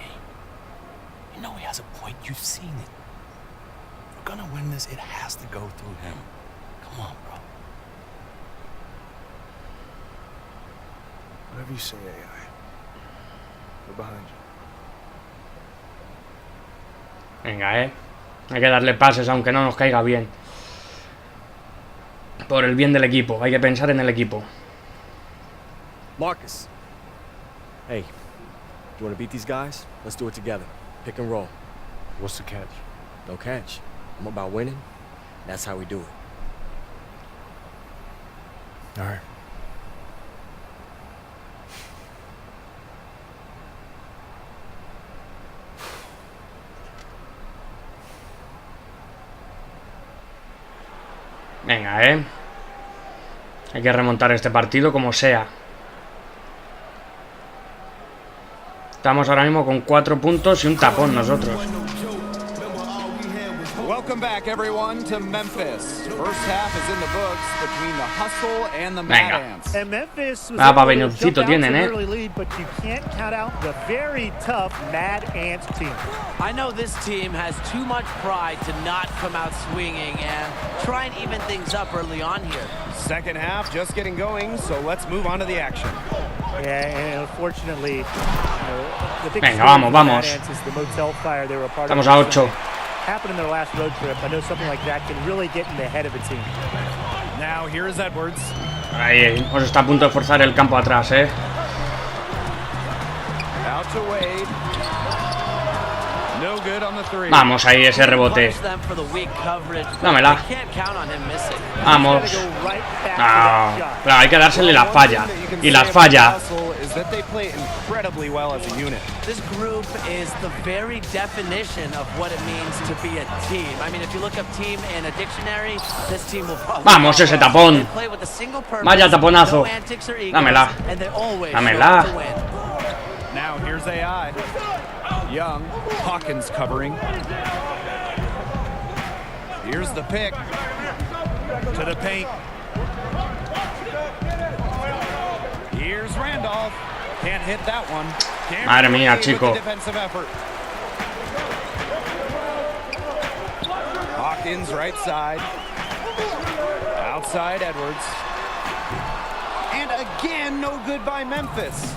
You know he has a point. You've seen it. If we're gonna win this, it has to go through him. Come on, bro. Whatever you say, AI. We're behind you. Venga, hay que darle pases aunque no nos caiga bien. Por el bien del equipo, hay que pensar en el equipo. Marcus. Hey, you want to beat these guys? Let's do it together. Pick and roll. What's the catch? No catch. I'm about winning. That's how we do it. All right. Venga, hay que remontar este partido como sea. Estamos ahora mismo con 4 puntos y un tapón nosotros. Welcome back, everyone, to Memphis. First half is in the books between the hustle and the Venga. Mad Ants. And Memphis was Pabelloncito tienen, early lead, but you can't count out the very tough Mad Ants team. I know this team has too much pride to not come out swinging and try and even things up early on here. Second half just getting going, so let's move on to the action. Yeah, and unfortunately, the big Venga, story for the vamos. Mad Ants is the motel fire they were a part Estamos of. a 8. Happened in their last road trip. I know something like that can really get in the head of a team. Now here is Edwards. Ahí, os está a punto de forzar el campo atrás, Out to Wade. No good on the three. Vamos ahí, ese rebote. Dámela. Vamos. Ah, claro, hay que dársele la falla. Y las falla. This group is the very definition of what it means to be a team. I mean, if you look up team in a dictionary, this team will probably... Vamos, ese tapón. Vaya taponazo. Dámela. Dámela. Now here's AI. Young, Hawkins covering. Here's the pick. To the paint. Here's Randolph. Can't hit that one. Madre mía, chico. Defensive effort. Hawkins right side. Outside Edwards. And again, no good by Memphis.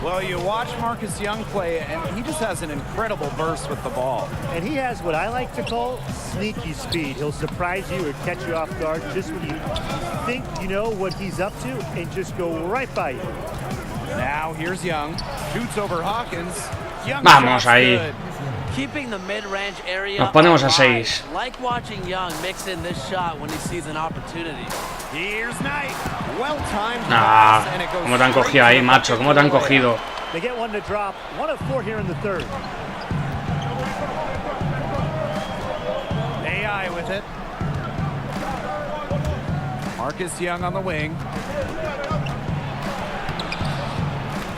Well, you watch Marcus Young play, and he just has an incredible burst with the ball. And he has what I like to call sneaky speed. He'll surprise you or catch you off guard just when you think you know what he's up to and just go right by you. Now here's Young. Shoots over Hawkins. Vamos ahí. Nos ponemos a 6. Nah, ¿cómo te han cogido ahí, macho? ¿Cómo te han cogido? AI with it. Marcus Young on the wing.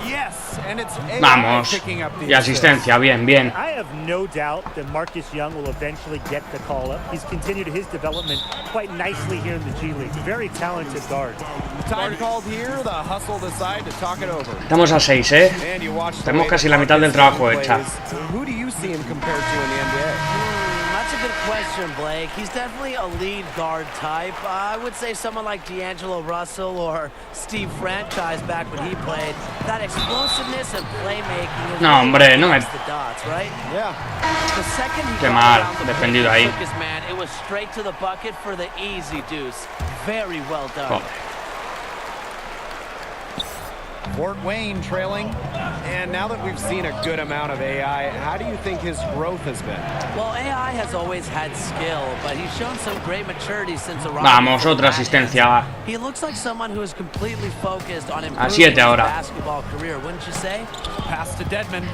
Yes, and it's AI. Vamos. Y asistencia, bien, bien. I have no doubt that Marcus Young will eventually get the call up. He's continued his development quite nicely here in the G League. Very talented guard. Time called here, the hustle decide to talk it over. Estamos a 6, Tenemos casi la mitad del trabajo hecha. Who do you see him compared to in the NBA? That's a good question, Blake. He's definitely a lead guard type. I would say someone like D'Angelo Russell or Steve Franchise back when he played. That explosiveness and playmaking is no, hombre, no me... the dots, right? Yeah. The second he Qué mal, defendido ahí. took his man, it was straight to the bucket for the easy deuce. Very well done. Fort Wayne trailing, and now that we've seen a good amount of AI, how do you think his growth has been? Well, AI has always had skill, but he's shown some great maturity since arriving. Vamos, otra asistencia. He looks like someone who is completely focused on improving his basketball career, wouldn't you say? Pass to Dedmon.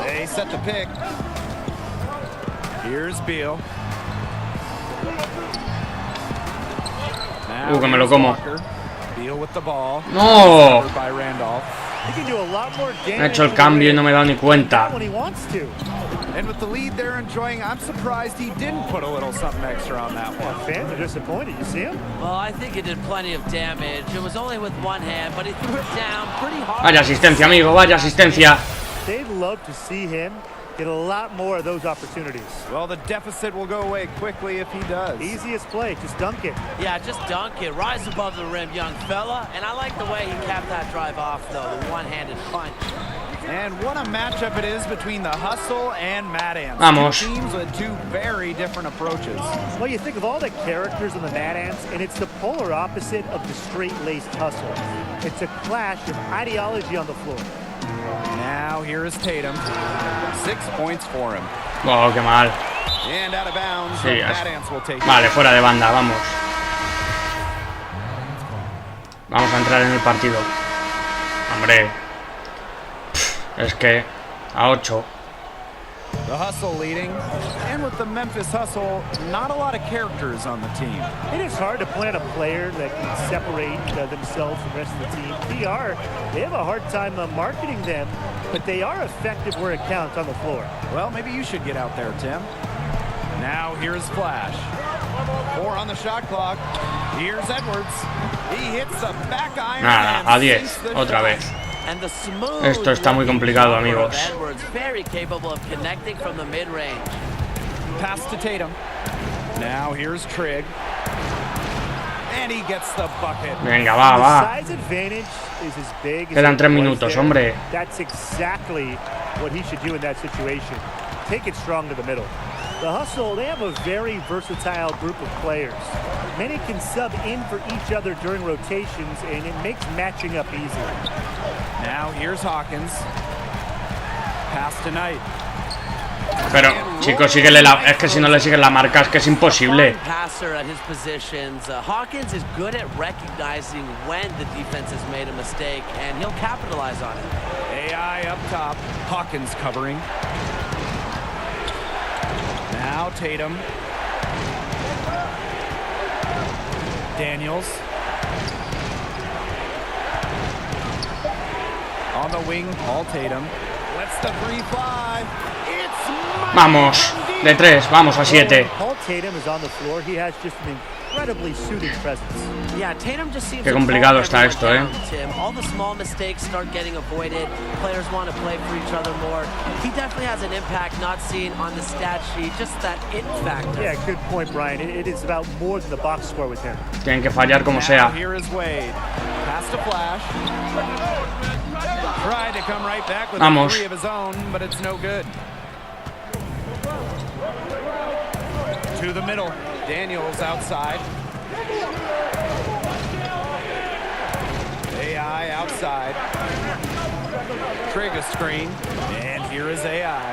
They set the pick. Here's Beal. Que me lo como. No. Me ha hecho el cambio y no me he dado ni cuenta. And with the lead they're enjoying, I'm surprised he didn't put a little something extra on that one. Fans are disappointed. You see him? Well, I think it did plenty of damage. It was only with one hand, but he threw it down pretty hard. Vaya asistencia, amigo, vaya asistencia. They'd love to see him get a lot more of those opportunities. Well, the deficit will go away quickly if he does. Easiest play, just dunk it. Yeah, just dunk it. Rise above the rim, young fella. And I like the way he capped that drive off, though, the one-handed punch. And what a matchup it is between the hustle and Mad Ants. Vamos. Two teams with two very different approaches. Well, you think of all the characters in the Mad Ants, and it's the polar opposite of the straight-laced hustle. It's a clash of ideology on the floor. Now here is Tatum. 6 points for him. Oh, qué mal. And out of bounds. Sí, Mad Ants will take vale, fuera de banda, vamos. Vamos a entrar en el partido. Hombre. Es que a 8. The hustle leading, and with the Memphis hustle, not a lot of characters on the team. It is hard to plan a player that can separate themselves from the rest of the team. They have a hard time marketing them, but they are effective where it counts on the floor. Well, maybe you should get out there, Tim. Now here's Flash. 4 on the shot clock. Here's Edwards. He hits the back iron. Nada, a 10, otra vez. Esto está muy complicado, amigos. Pass to Tatum. Now here's Trigg. And he gets the bucket. Venga, va. Quedan 3 minutos, hombre. That's exactly what he should do in that situation. Take it strong to the middle. The hustle, they have a very versatile group of players. Many can sub in for each other during rotations, and it makes matching up easier. Now here's Hawkins. Pass to Knight. Pero, chicos, síguele la... Es que si no le sigues la marca es que es imposible. Passer at his positions. Hawkins is good at recognizing when the defense has made a mistake, and he'll capitalize on it. AI up top. Hawkins covering. Now Tatum. Daniels. On the wing, Paul Tatum. Lets the 3 fly. Vamos, de 3, vamos a 7. Paul Tatum is on the floor. He has just an incredibly soothing presence. Yeah, Tatum just seems Qué complicado está esto, All the small mistakes start getting avoided. Players want to play for each other more. He definitely has an impact not seen on the stat sheet, just that it factor. Yeah, good point, Brian. It is about more than the box score with him. Tienen que fallar como sea. Here is Wade. Pass to Flash. Tried to come right back with a 3 of his own, but it's no good. To the middle. Daniels outside. AI outside. trigger screen. And here is AI.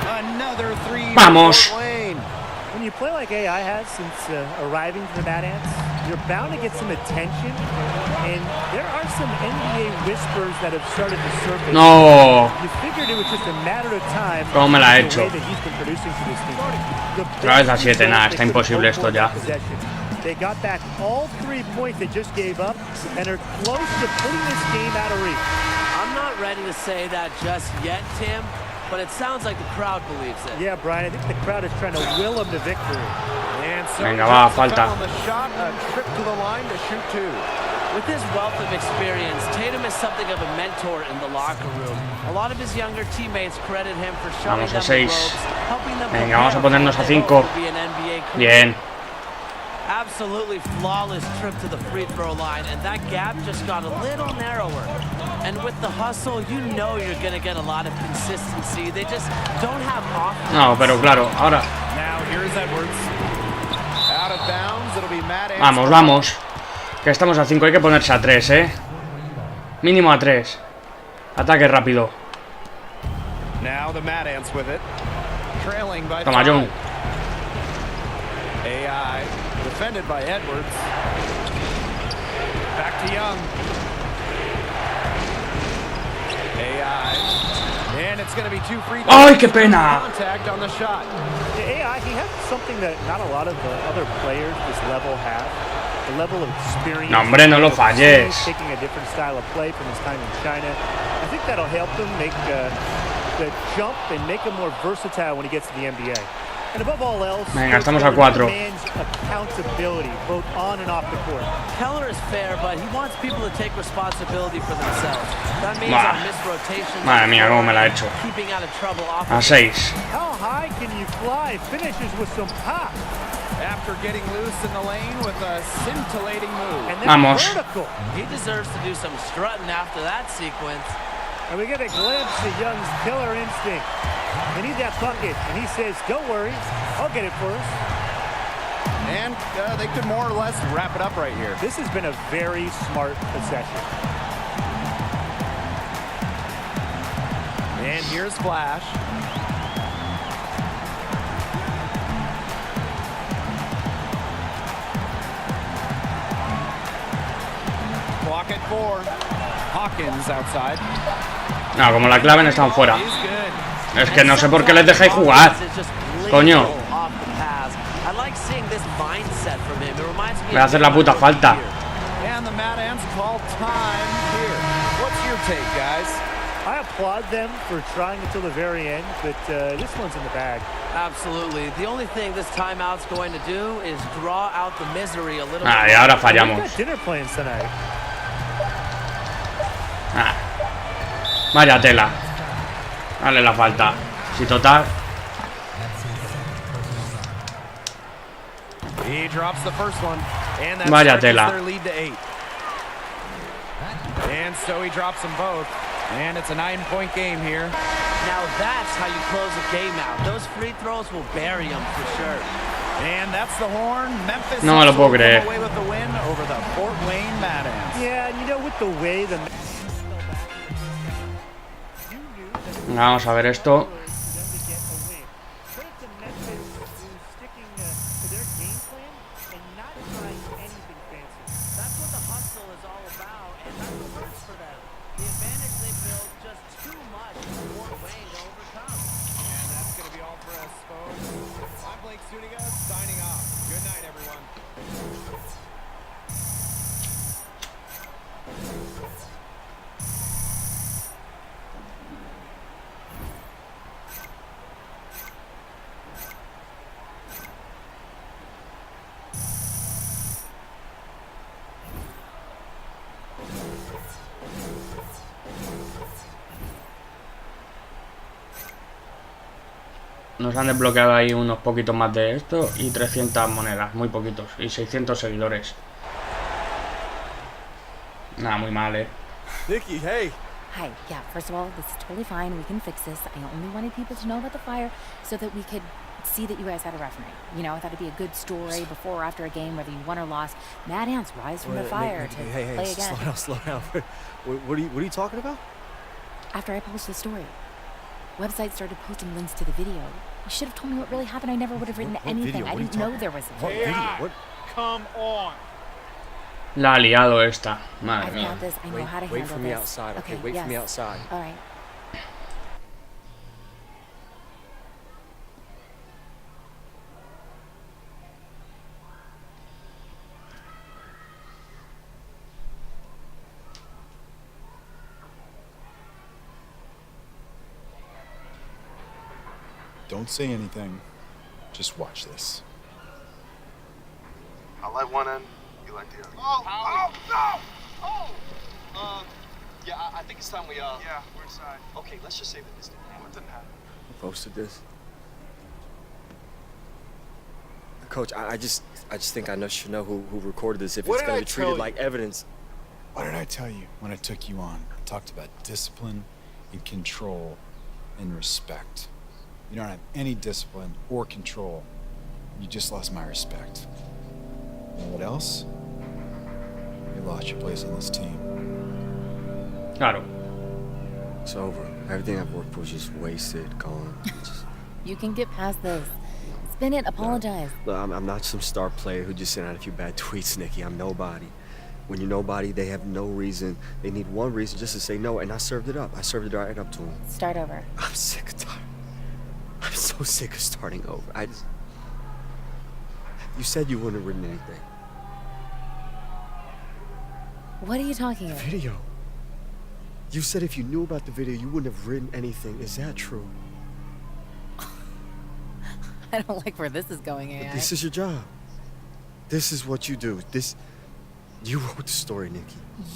Another three. Vamos. When you play like AI has since arriving for Mad Ants, you're bound to get some attention, and there are some NBA whispers that have started to surface. No. You figured it was just a matter of time. ¿Cómo me la ha hecho? Otra vez a 7, nada, está imposible esto ya. They got back all 3 points they just gave up, and are close to putting this game out of reach. I'm not ready to say that just yet, Tim, but it sounds like the crowd believes it. Yeah, Brian, I think the crowd is trying to will him to victory. And so Venga, va, falta. on the shot, a trip to the line to shoot 2. With his wealth of experience, Tatum is something of a mentor in the locker room. A lot of his younger teammates credit him for showing them the ropes, helping them Venga, vamos a ponernos a 5. Bien. Absolutely flawless trip to the free throw line, and that gap just got a little narrower. And with the hustle, you know you're going to get a lot of consistency. They just don't have offense. No, pero claro, ahora. Now here's Edwards. Out of bounds, it'll be Mad Ants. Vamos, vamos. Que estamos a 5, hay que ponerse a 3, Mínimo a 3. Ataque rápido. Now the Mad Ants with it. Trailing by Toma, John. AI defended by Edwards. Back to Young. AI. And it's going to be 2 free throws. ¡Ay, qué pena! Contact on the shot. AI, he has something that not a lot of the other players this level have. The level of experience. No, hombre, no lo falles. Taking a different style of play from his time in China. I think that'll help him make the jump and make him more versatile when he gets to the NBA. And above all else, venga, estamos a 4. Accountability, both on and off the court. Keller is fair, but he wants people to take responsibility for themselves. That means on missed rotations. Madre mía, cómo me la ha hecho. Keeping out of trouble off A 6. How high can you fly? Finishes with some pop. After getting loose in the lane with a scintillating move. And then vamos. vertical. He deserves to do some strutting after that sequence. And we get a glimpse of Young's killer instinct. They need that bucket, and he says, don't worry, I'll get it for us. And they could more or less wrap it up right here. This has been a very smart possession. And here's Flash. Clock at 4. Hawkins outside. No, como la claven están fuera. Es que no sé por qué les dejáis jugar. Coño. Voy a hacer la puta falta. And the Mad Ants call time here. What's your take, guys? I applaud them for trying until the very end, but this one's in the bag. Absolutely. The only thing this timeout's going to do is draw out the misery a little y ahora fallamos. We've got dinner plans tonight. Vaya tela. Dale la falta. Si total. He drops the first one, and that Vaya stretches tela. their lead to 8. And so he drops them both, and it's a 9-point game here. Now that's how you close a game out. Those free throws will bury them for sure. And that's the horn. Memphis No me lo puedo creer. away with the win over the Fort Wayne Mad Ants. Yeah, and you know, with the way the Vamos a ver esto. Nos han desbloqueado ahí unos poquitos más de esto y 300 monedas, muy poquitos, y 600 seguidores. Nada, muy mal, Nikki, hey. Hi, yeah, first of all, this is totally fine. We can fix this. I only wanted people to know about the fire so that we could see that you guys had a rough night. You know, I thought it'd be a good story before or after a game, whether you won or lost. Mad Ants rise from the fire to play again. Slow down. What are you talking about? After I published the story. Websites started posting links to the video. You should have told me what really happened. I never would have written anything. I didn't know there was a video. What? Come on. La ha liado esta. Madre I've mía. got this. I know how to Wait handle for me this. outside, okay? Okay, Wait for me yes. outside. All right. Don't say anything. Just watch this. I like one end, you like the other. Oh, no! Oh! Yeah, I think it's time we, Yeah, we're inside. Okay, let's just say that this didn't happen. What didn't happen? Who posted this? Coach, I just think I should know who recorded this if What it's did going I to be tell treated you? like evidence. What did I tell you when I took you on? I talked about discipline and control and respect. You don't have any discipline or control. You just lost my respect. You know what else? You lost your place on this team. Claro. It's over. Everything I've worked for was just wasted, gone. You can get past this. Spin it. Apologize. Look, I'm not some star player who just sent out a few bad tweets, Nikki. I'm nobody. When you're nobody, they have no reason. They need one reason just to say no, and I served it up. I served it right up to them. Start over. I'm sick of tired. I'm so sick of starting over. You said you wouldn't have written anything. What are you talking about? Video. You said if you knew about the video, you wouldn't have written anything. Is that true? I don't like where this is going, AI. This is your job. This is what you do. You wrote the story, Nikki.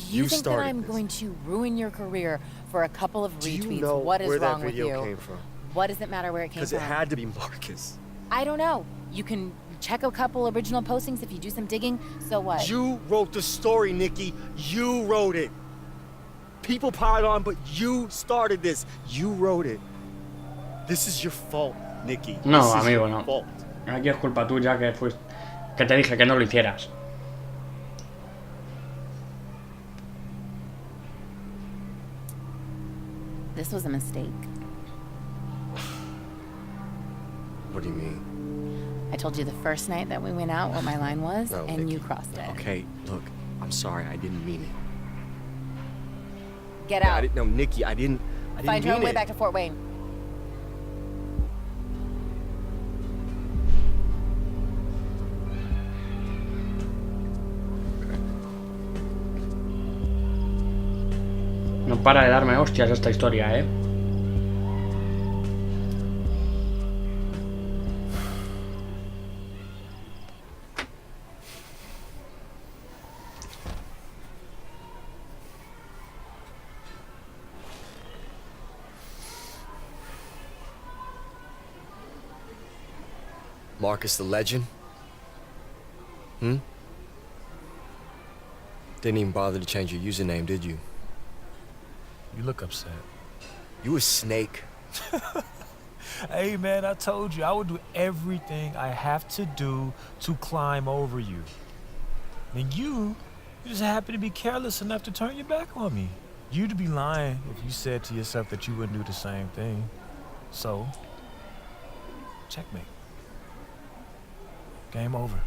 You think that started I'm this. going to ruin your career for a couple of retweets? Do you know What is where wrong that with video you? came from? What does it matter where it came Because from? it had to be Marcus. I don't know. You can check a couple original postings if you do some digging. So what? You wrote the story, Nikki. You wrote it. People piled on, but you started this. You wrote it. This is your fault, Nikki. No, This is amigo, your no. fault. Aquí es culpa tuya que te dije que no lo hicieras. This was a mistake. What do you mean? I told you the first night that we went out what my line was, No, and Nikki. you crossed it. Okay, look. I'm sorry. I didn't mean it. Get Yeah, out. No, Nikki, I didn't Find your mean own way it. back to Fort Wayne. No para de darme hostias esta historia, ¿eh? Marcus the Legend? Didn't even bother to change your username, did you? You look upset. You a snake. Hey, man, I told you I would do everything I have to do to climb over you. And you just happen to be careless enough to turn your back on me. You'd be lying if you said to yourself that you wouldn't do the same thing. So, checkmate. Game over.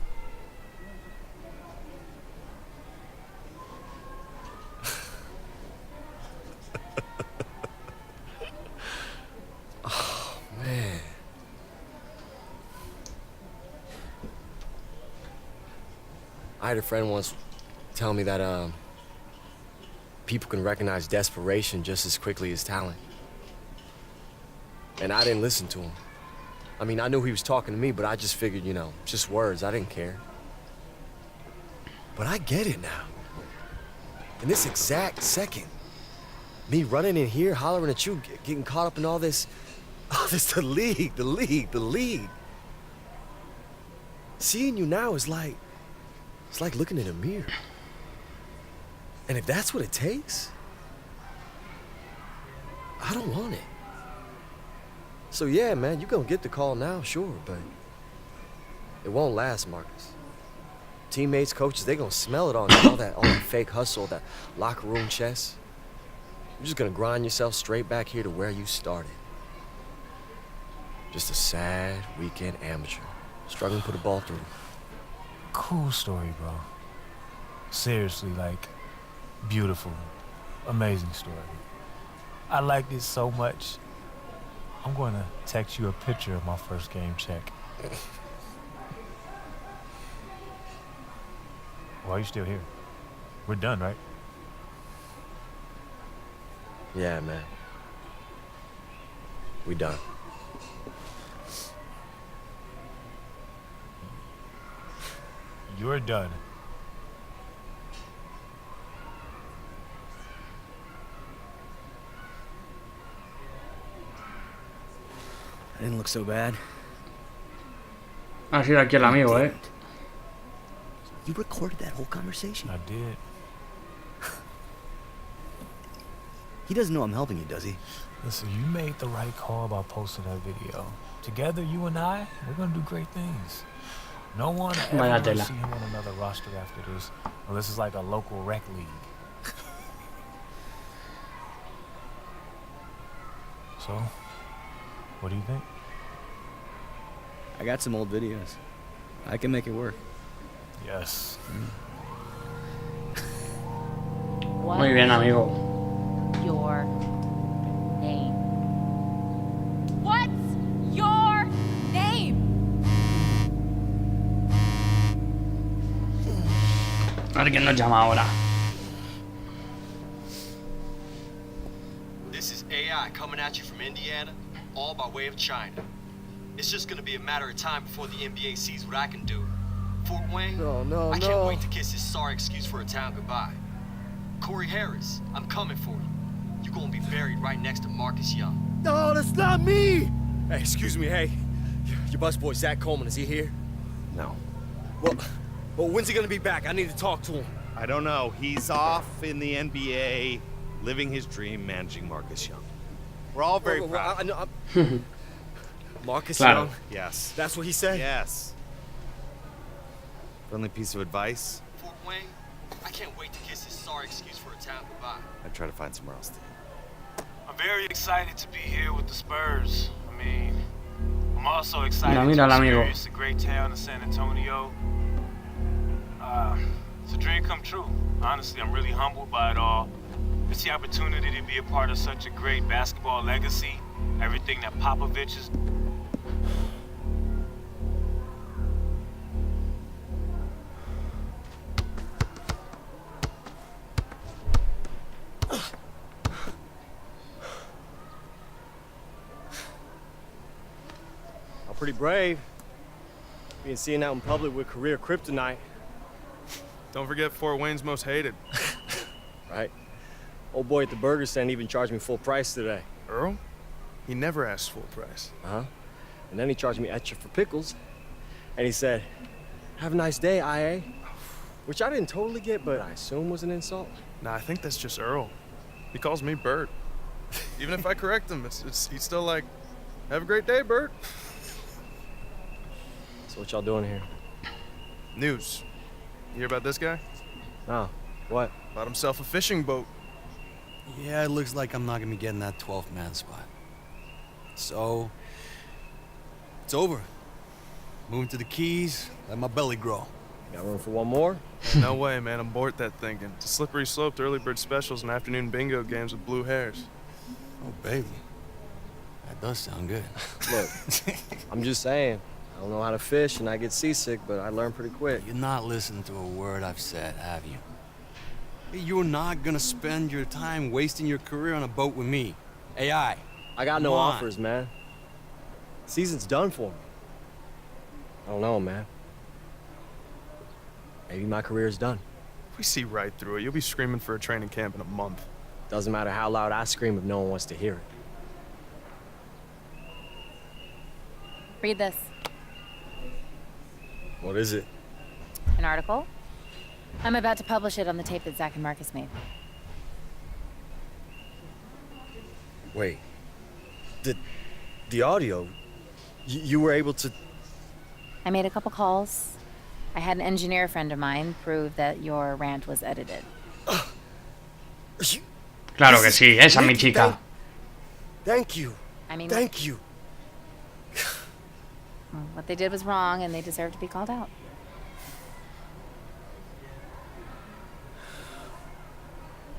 Oh, man. I had a friend once tell me that people can recognize desperation just as quickly as talent. And I didn't listen to him. I mean, I knew he was talking to me, but I just figured, you know, just words. I didn't care. But I get it now. In this exact second, me running in here, hollering at you, getting caught up in all this, the league. Seeing you now is like, it's like looking in a mirror. And if that's what it takes, I don't want it. So yeah, man, you're gonna get the call now, sure, but it won't last, Marcus. Teammates, coaches, they gonna smell it on you, all that fake hustle, that locker room chess. You're just gonna grind yourself straight back here to where you started. Just a sad weekend amateur, struggling to put a ball through. Cool story, bro. Seriously, like, beautiful, amazing story. I liked it so much. I'm going to text you a picture of my first game check. Why are you still here? We're done, right? Yeah, man. We done. You're done. I didn't look so bad. Ha sido aquí el amigo, You recorded that whole conversation? I did. He doesn't know I'm helping you, does he? Listen, you made the right call by posting that video. Together, you and I, we're gonna do great things. No one ever will see him on another roster after this, unless it's like a local rec league. So, what do you think? I got some old videos. I can make it work. Yes. Muy bien, amigo. Your name. What's your name? A ver quién nos llama ahora. This is AI coming at you from Indiana, all by way of China. It's just gonna be a matter of time before the NBA sees what I can do. Fort Wayne, I can't wait to kiss his sorry excuse for a town goodbye. Corey Harris, I'm coming for you. You're gonna be buried right next to Marcus Young. No, that's not me! Hey, excuse me, hey. Your busboy, Zach Coleman, is he here? No. Well, when's he gonna be back? I need to talk to him. I don't know. He's off in the NBA, living his dream, managing Marcus Young. We're all very proud. Marcus Claro. Young? Yes. That's what he said? Yes. Friendly piece of advice. Fort Wayne, I can't wait to kiss his sorry excuse for a town goodbye. I'd try to find somewhere else to. I'm very excited to be here with the Spurs. I mean, I'm also excited Mira, to amigo. experience the great town of San Antonio. It's a dream come true. Honestly, I'm really humbled by it all. It's the opportunity to be a part of such a great basketball legacy. Everything that Popovich is. Pretty brave. Being seen out in public with career kryptonite. Don't forget Fort Wayne's most hated. Right. Old boy at the burger stand even charged me full price today. Earl? He never asked full price. Uh-huh. And then he charged me extra for pickles. And he said, "Have a nice day, IA." Which I didn't totally get, but I assume was an insult. Nah, I think that's just Earl. He calls me Bert. Even if I correct him, he's still like, "Have a great day, Bert." So what y'all doing here? News. You hear about this guy? Oh, what? Bought himself a fishing boat. Yeah, it looks like I'm not gonna be getting that 12th man spot. So, it's over. Moving to the Keys, let my belly grow. Got room for one more? No way, man. Abort that thinking. It's a slippery slope to early bird specials and afternoon bingo games with blue hairs. Oh, baby. That does sound good. Look, I'm just saying. I don't know how to fish and I get seasick, but I learn pretty quick. You're not listening to a word I've said, have you? You're not gonna spend your time wasting your career on a boat with me. AI. I got no Come on. offers, man. Season's done for me. I don't know, man. Maybe my career's done. We see right through it. You'll be screaming for a training camp in a month. Doesn't matter how loud I scream if no one wants to hear it. Read this. What is it? An article. I'm about to publish it on the tape that Zach and Marcus made. Wait. The audio? You were able to... I made a couple calls. I had an engineer friend of mine prove that your rant was edited. Claro que sí, esa es mi chica. Thank you. I mean, Thank you. what they did was wrong, and they deserve to be called out.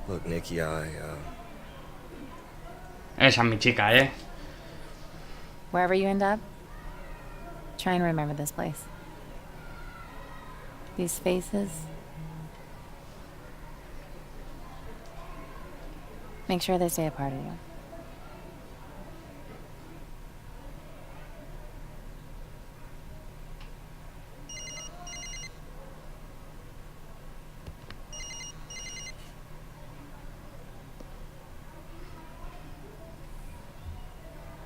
Look, Nikki, Esa es mi chica, Wherever you end up, try and remember this place. These faces. Make sure they stay a part of you.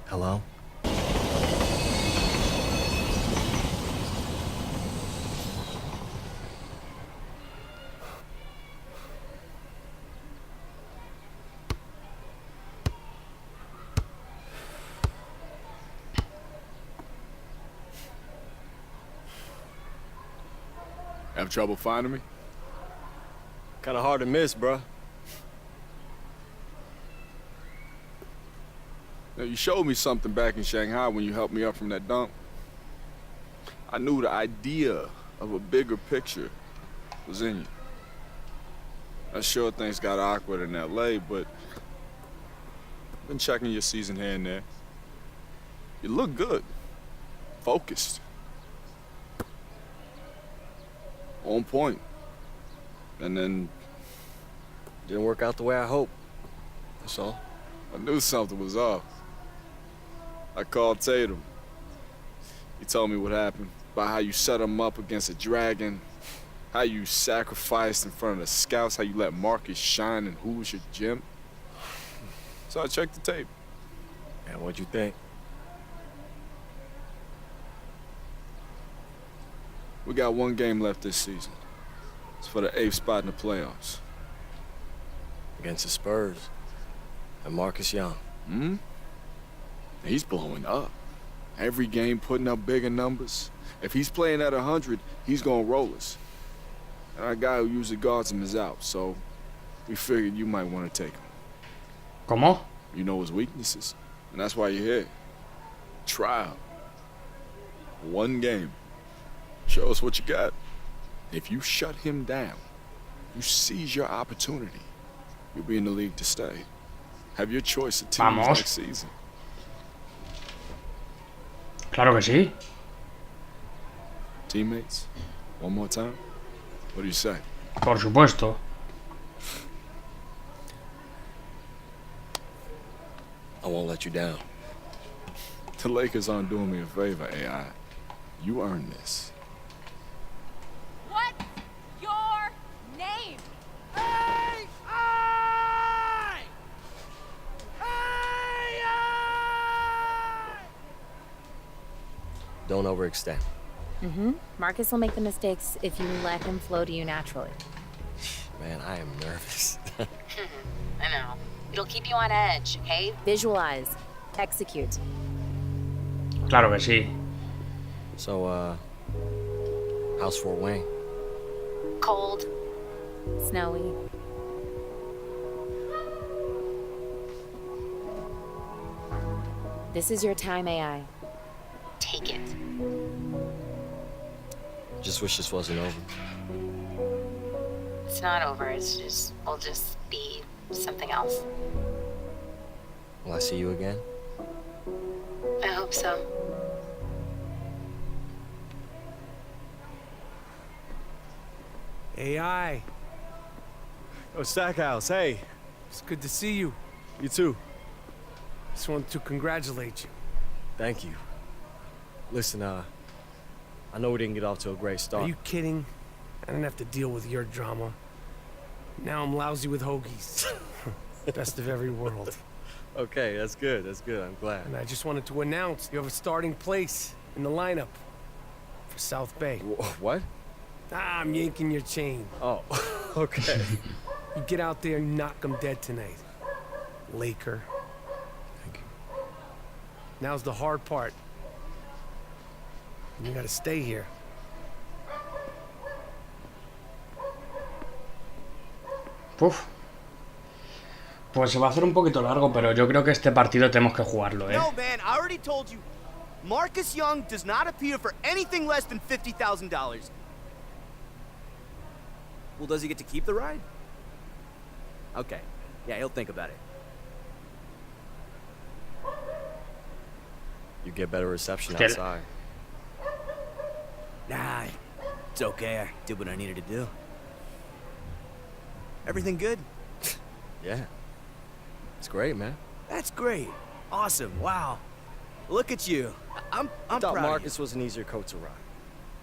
Hello? Have trouble finding me? Kinda hard to miss, bruh. Now, you showed me something back in Shanghai when you helped me up from that dump. I knew the idea of a bigger picture was in you. I'm sure things got awkward in LA, but I've been checking your season here and there. You look good. Focused. On point. And then didn't work out the way I hoped. That's all. I knew something was off. I called Tatum. He told me what happened, about how you set him up against a dragon, how you sacrificed in front of the scouts, how you let Marcus shine and who was your gym. So I checked the tape. And what'd you think? We got one game left this season. It's for the 8th spot in the playoffs. Against the Spurs and Marcus Young. Hmm? He's blowing up. Every game putting up bigger numbers. If he's playing at 100, he's gonna roll us. And our guy who usually guards him is out, so we figured you might want to take him. ¿Cómo? You know his weaknesses, and that's why you're here. Trial. One game. Show us what you got. If you shut him down, you seize your opportunity, you'll be in the league to stay. Have your choice of teams Vamos. next season. Claro que sí. Teammates, one more time. What do you say? Por supuesto. I won't let you down. The Lakers aren't doing me a favor, AI. You earned this. What's your name? Don't overextend. Marcus will make the mistakes if you let him flow to you naturally. Man, I am nervous. I know. It'll keep you on edge, okay? Visualize. Execute. Claro que sí. So, how's Fort Wayne? Cold. Snowy. This is your time, AI. Take it. Just wish this wasn't over. It's not over. It's just, we'll just be something else. Will I see you again? I hope so. AI. Oh, Stackhouse, hey. It's good to see you. You too. Just wanted to congratulate you. Thank you. Listen, I know we didn't get off to a great start. Are you kidding? I didn't have to deal with your drama. Now I'm lousy with hoagies. Best of every world. Okay, that's good. That's good. I'm glad. And I just wanted to announce you have a starting place in the lineup for South Bay. What? I'm yanking your chain. Oh, okay. You get out there and knock them dead tonight. Laker. Thank you. Now's the hard part. You gotta stay here. Puf. Pues se va a hacer un poquito largo, pero yo creo que este partido tenemos que jugarlo, No, man, I already told you. Marcus Young does not appear for anything less than $50,000. Well, does he get to keep the ride? Okay. Yeah, he'll think about it. You get better reception outside. Nah, it's okay. I did what I needed to do. Everything good? Yeah. It's great, man. That's great. Awesome. Wow. Look at you. I'm I thought proud Marcus of you. was an easier coat to ride.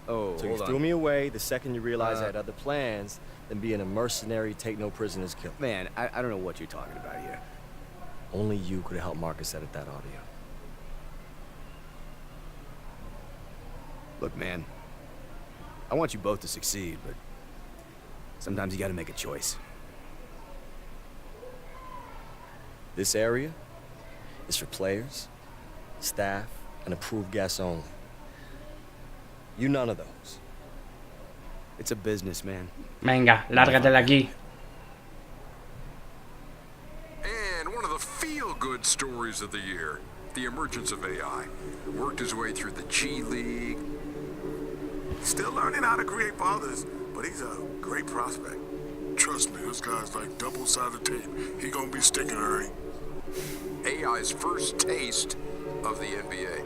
Oh, So you hold on. threw me away the second you realized I had other plans than being a mercenary, take no prisoners killer. Man, I don't know what you're talking about here. Only you could have helped Marcus edit that audio. Look, man, I want you both to succeed, but sometimes you gotta make a choice. This area is for players, staff, and approved guests only. You none of those. It's a business, man. Venga, lárgate de aquí. And one of the feel-good stories of the year, the emergence of AI. Worked his way through the G League. Still learning how to create for others, but he's a great prospect. Trust me, this guy's like double-sided tape. He gonna be sticking, Hurry. AI's first taste of the NBA.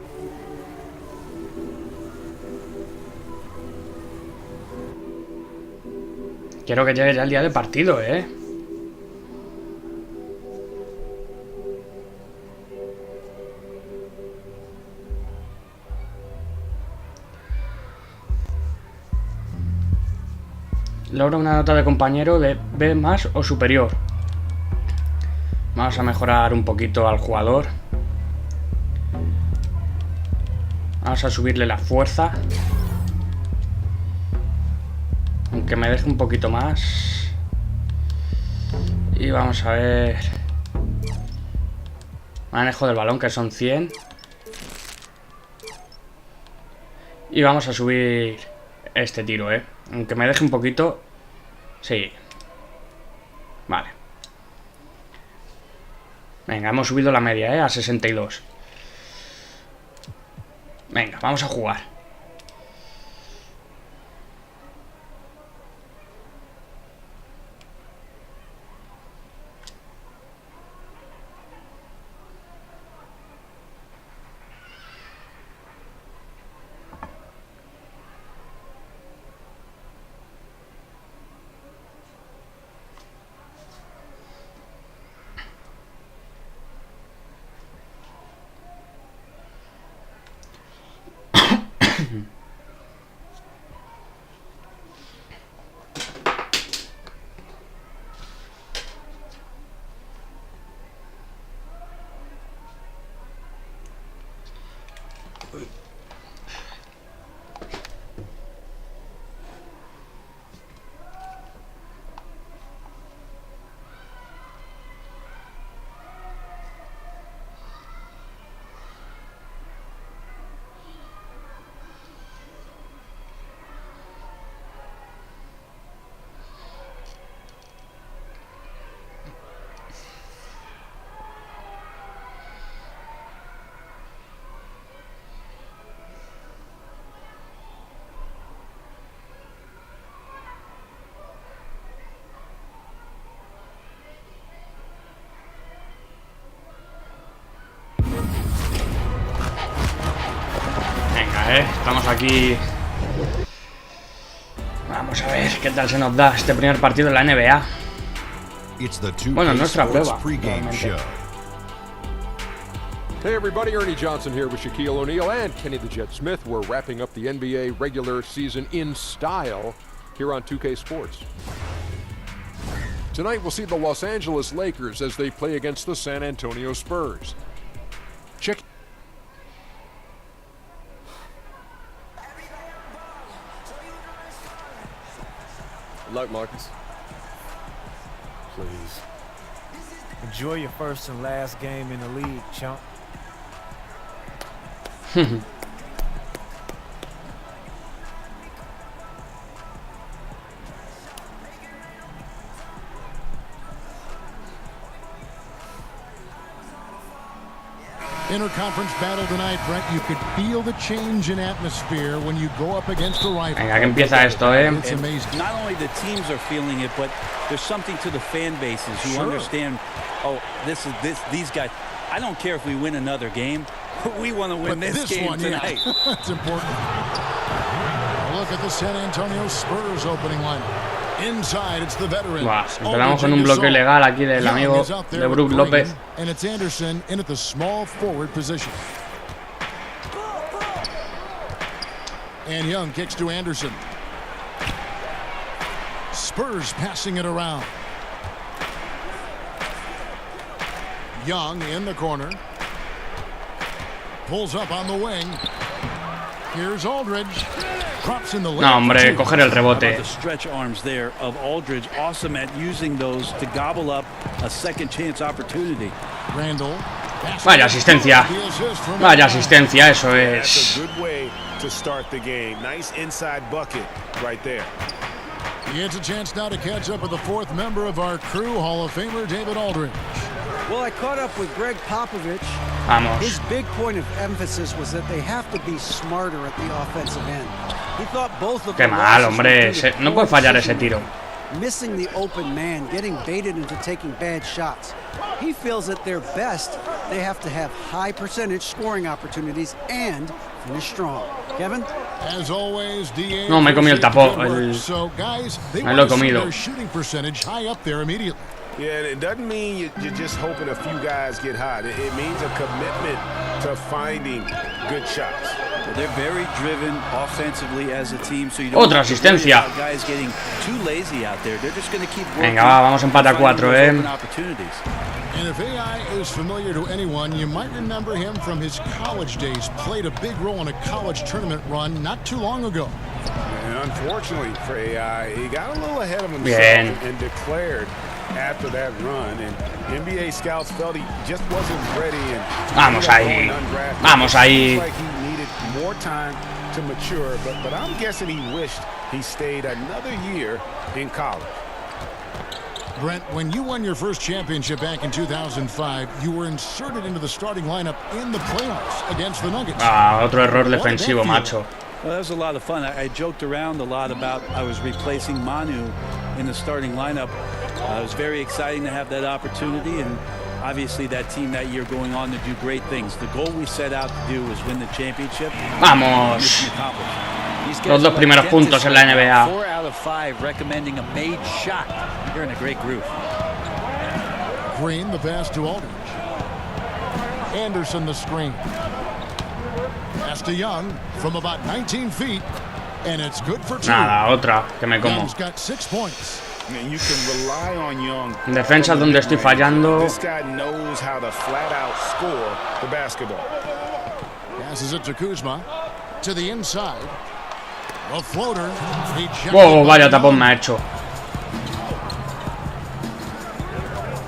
Quiero que llegue ya el día de partido, Logra una nota de compañero de B más o superior. Vamos a mejorar un poquito al jugador. Vamos a subirle la fuerza. Aunque me deje un poquito más. Y vamos a ver. Manejo del balón, que son 100. Y vamos a subir este tiro, aunque me deje un poquito. Sí. Vale. Venga, hemos subido la media, a 62. Venga, vamos a jugar. Estamos aquí. Vamos a ver qué tal se nos da este primer partido en la NBA. Bueno, nuestra prueba. Hey everybody, Ernie Johnson here with Shaquille O'Neal and Kenny the Jet Smith. We're wrapping up the NBA regular season in style here on 2K Sports. Tonight we'll see the Los Angeles Lakers as they play against the San Antonio Spurs. Check. Good luck, Marcus. Please. Enjoy your first and last game in the league, chump. Interconference battle tonight, Brent. You could feel the change in atmosphere when you go up against a rival. Venga, que empieza esto, It's amazing. Not only the teams are feeling it, but there's something to the fan bases who understand. Oh, these guys. I don't care if we win another game. We want to win this game one, tonight. Yeah. That's important. Look at the San Antonio Spurs opening line. Inside, it's the veteran. Empezamos con un bloqueo ilegal aquí del amigo de Brook López. And it's Anderson in at the small forward position. And Young kicks to Anderson. Spurs passing it around. Young in the corner. Pulls up on the wing. Here's Aldridge. Drops in the lane. No, hombre, coger el rebote. The stretch arms there of Aldridge, awesome at using those to gobble up a second chance opportunity. Randall. Vaya asistencia. Vaya asistencia, eso es. That's a good way to start the game. Nice inside bucket right there. It's a chance now to catch up with the fourth member of our crew, Hall of Famer David Aldridge. Well, I caught up with Greg Popovich. Vamos. His big point of emphasis was that they have to be smarter at the offensive end. He thought both of them. Qué mal, hombre. No puede fallar ese tiro. Missing the open man, getting baited into taking bad shots. He feels at their best, they have to have high percentage scoring opportunities and finish strong. Kevin? As always, DA. No, me he comido el tapón. So, guys, they me lo he want to see comido. their shooting percentage high up there immediately. Yeah, it doesn't mean you're just hoping a few guys get hot. It means a commitment to finding good shots. Well, they're very driven offensively as a team, so you don't Otra asistencia. guys getting too lazy out there. They're just going to keep working. Venga, va, vamos a empatar 4, And if AI is familiar to anyone, you might remember him from his college days. Played a big role in a college tournament run not too long ago. And unfortunately for AI, he got a little ahead of himself Bien. and declared after that run, and NBA scouts felt he just wasn't ready. And Vamos ahí. Vamos ahí. Like he needed more time to mature, but I'm guessing he wished he stayed another year in college. Brent, when you won your first championship back in 2005, you were inserted into the starting lineup in the playoffs against the Nuggets. Otro error defensivo, macho. Well, that was a lot of fun. I joked around a lot about I was replacing Manu in the starting lineup. It was very exciting to have that opportunity, and obviously that team that year going on to do great things. The goal we set out to do was win the championship. Vamos. Los dos primeros puntos en la NBA. 4 out of 5 recommending a made shot. You're in a great groove. Green, the pass to Aldridge. Anderson, the screen. Pass to Young from about 19 feet, and it's good for 2. Nada, otra, que me como. Young's got 6 points. And you can rely on Young. En defensa donde estoy fallando. This guy knows how to flat out score the basketball. Passes it to Kuzma to the inside. A floater. Wow, vaya tapón me ha hecho.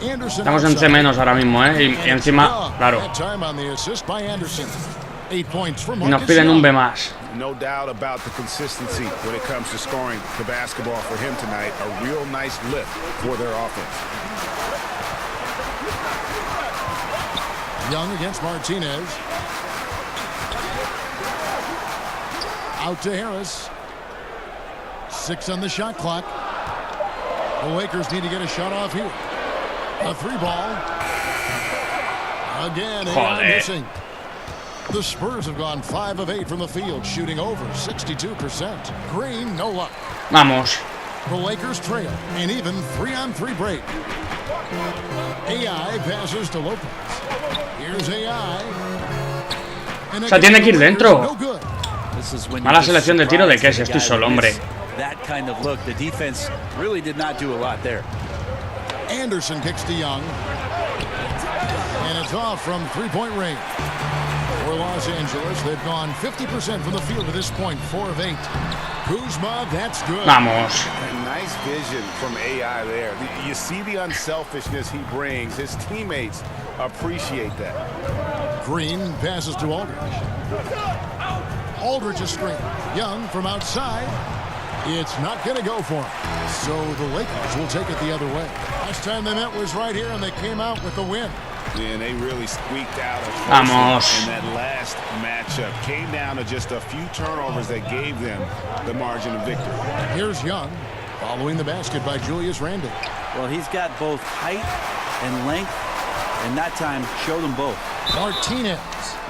Estamos en C- ahora mismo, y encima, claro. Y nos piden un B+. No doubt about the consistency when it comes to scoring the basketball for him tonight. A real nice lift for their offense. Young against Martinez. Out to Harris. 6 on the shot clock. The Lakers need to get a shot off here. A 3-ball. Again, missing. The Spurs have gone 5 of 8 from the field, shooting over 62%. Green, no luck. Vamos. The Lakers trail, an even 3-on-3 break. AI passes to Lopez. Here's AI. O sea, tiene que ir dentro. No good. Mala selección de tiro de qué, si estoy solo, hombre. That kind of look, the defense really did not do a lot there. Anderson kicks to Young. And it's off from 3-point range. For Los Angeles, they've gone 50% from the field to this point, 4 of 8. Kuzma, that's good. Vamos. A nice vision from AI there. You see the unselfishness he brings. His teammates appreciate that. Green passes to Aldridge. Aldridge's screen. Young from outside. It's not going to go for him. So the Lakers will take it the other way. Last time they met was right here, and they came out with the win. Vamos. Here's Young, following the basket by Julius Randle. Well, he's got both height and length, and that time showed them both. Martinez,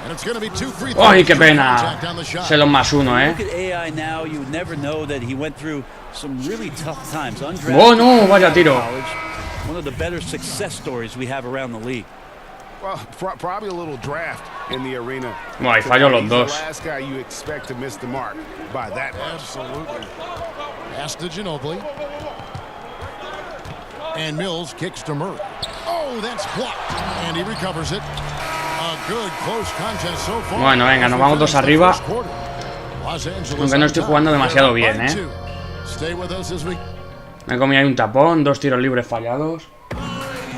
and it's going to be 2 free throws. ¡Ay, qué pena! Se los +1, Look at AI now. You would never know that he went through some really tough times. Oh no, vaya tiro. One of the better success stories we have around the league. Well, probably a little draft in the arena. Bueno, y falló los dos. The last guy you expect to miss the mark by that much. Absolutely. Pass to Ginobili. And Mills kicks to Murray. Oh, that's blocked. And he recovers it. A good close contest so far. Bueno, venga, nos vamos 2 arriba. Aunque no estoy jugando demasiado bien, Stay with us as we... Me comí ahí un tapón, 2 tiros libres fallados.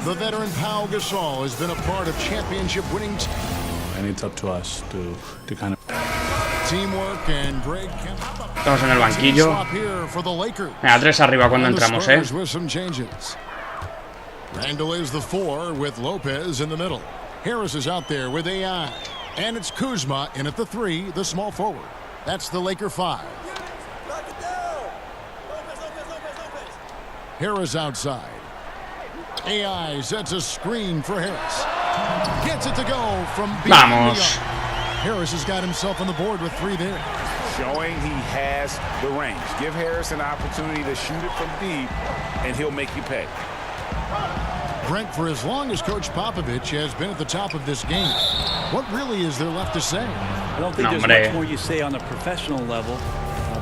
The veteran Pau Gasol has been a part of championship winning. And it's up to us to kind of teamwork and Greg. Estamos en el banquillo. Venga, 3 arriba cuando entramos, Randle is the 4 with Lopez in the middle. Harris is out there with AI. And it's Kuzma in at the 3, the small forward. That's the Laker 5. Harris outside. AI sets a screen for Harris. Gets it to go from Vamos. Harris has got himself on the board with 3 there. Showing he has the range. Give Harris an opportunity to shoot it from deep, and he'll make you pay. Brent, for as long as Coach Popovich has been at the top of this game, what really is there left to say? I don't think there's much more you say on a professional level,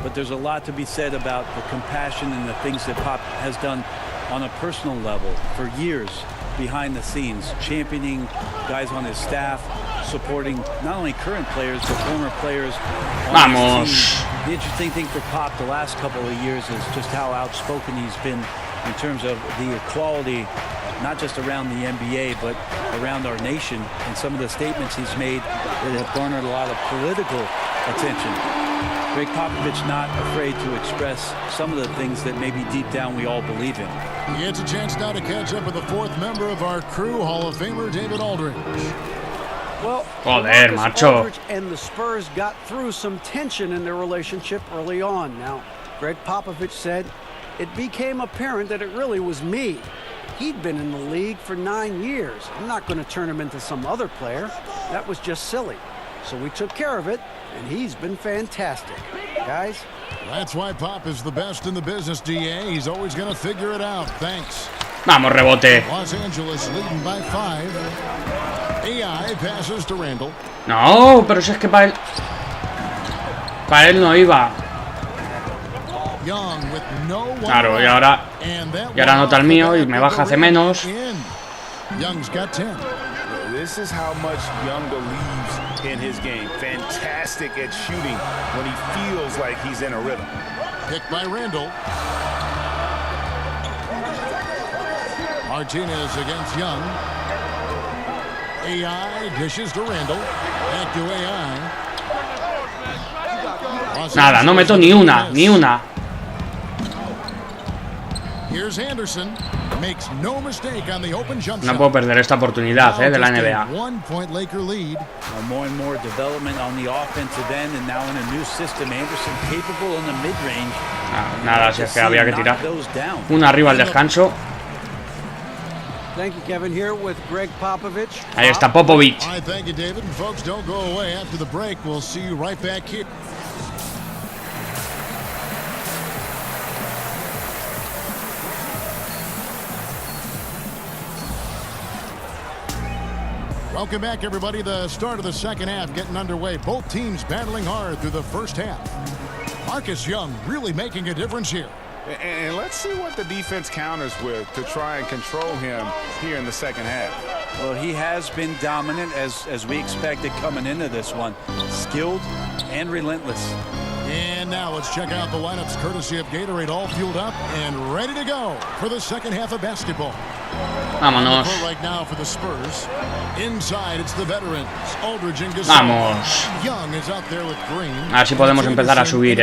but there's a lot to be said about the compassion and the things that Pop has done on a personal level for years behind the scenes, championing guys on his staff, supporting not only current players but former players on his team. The interesting thing for Pop the last couple of years is just how outspoken he's been in terms of the equality, not just around the NBA but around our nation, and some of the statements he's made that have garnered a lot of political attention. Greg Popovich not afraid to express some of the things that maybe deep down we all believe in. He gets a chance now to catch up with the 4th member of our crew, Hall of Famer David Aldridge. Well, joder, macho. Aldridge and the Spurs got through some tension in their relationship early on. Now, Greg Popovich said it became apparent that it really was me. He'd been in the league for 9 years. I'm not going to turn him into some other player. That was just silly. So we took care of it, and he's been fantastic. Guys? That's why Pop is the best in the business, DA. He's always going to figure it out. Thanks. Vamos, rebote. Los Angeles leading by 5. AI passes to Randle. No, pero si es que para él no iba. Claro, y ahora anota el mío y me baja hace menos. Young's got 10. This is how much Young believes in his game. Fantastic at shooting when he feels like he's in a rhythm. Picked by Randle. Martinez against Young. AI dishes to Randle. Back to AI. Nada, no meto ni una, ni una. Here's Anderson. Makes no mistake on the open jump No puedo perder esta oportunidad, de la NBA. 1 point Laker lead. More and more development on the offensive end, and now in a new system, Anderson capable in the mid-range. Nada, si es que había que tirar. Una arriba al descanso. Thank you, Kevin. Here with Greg Popovich. Ahí está Popovich. All right, thank you, David. And folks, don't go away. After the break, we'll see you right back here. Welcome back, everybody. The start of the second half getting underway. Both teams battling hard through the first half. Marcus Young really making a difference here. And let's see what the defense counters with to try and control him here in the second half. Well, he has been dominant as we expected coming into this one. Skilled and relentless. And now let's check out the lineups courtesy of Gatorade, all fueled up and ready to go for the second half of basketball. Vámonos. Right now for the Spurs. Inside, it's the veterans. Aldridge and Gasol. Vamos. Young is out there with Green. A ver si podemos empezar a subir,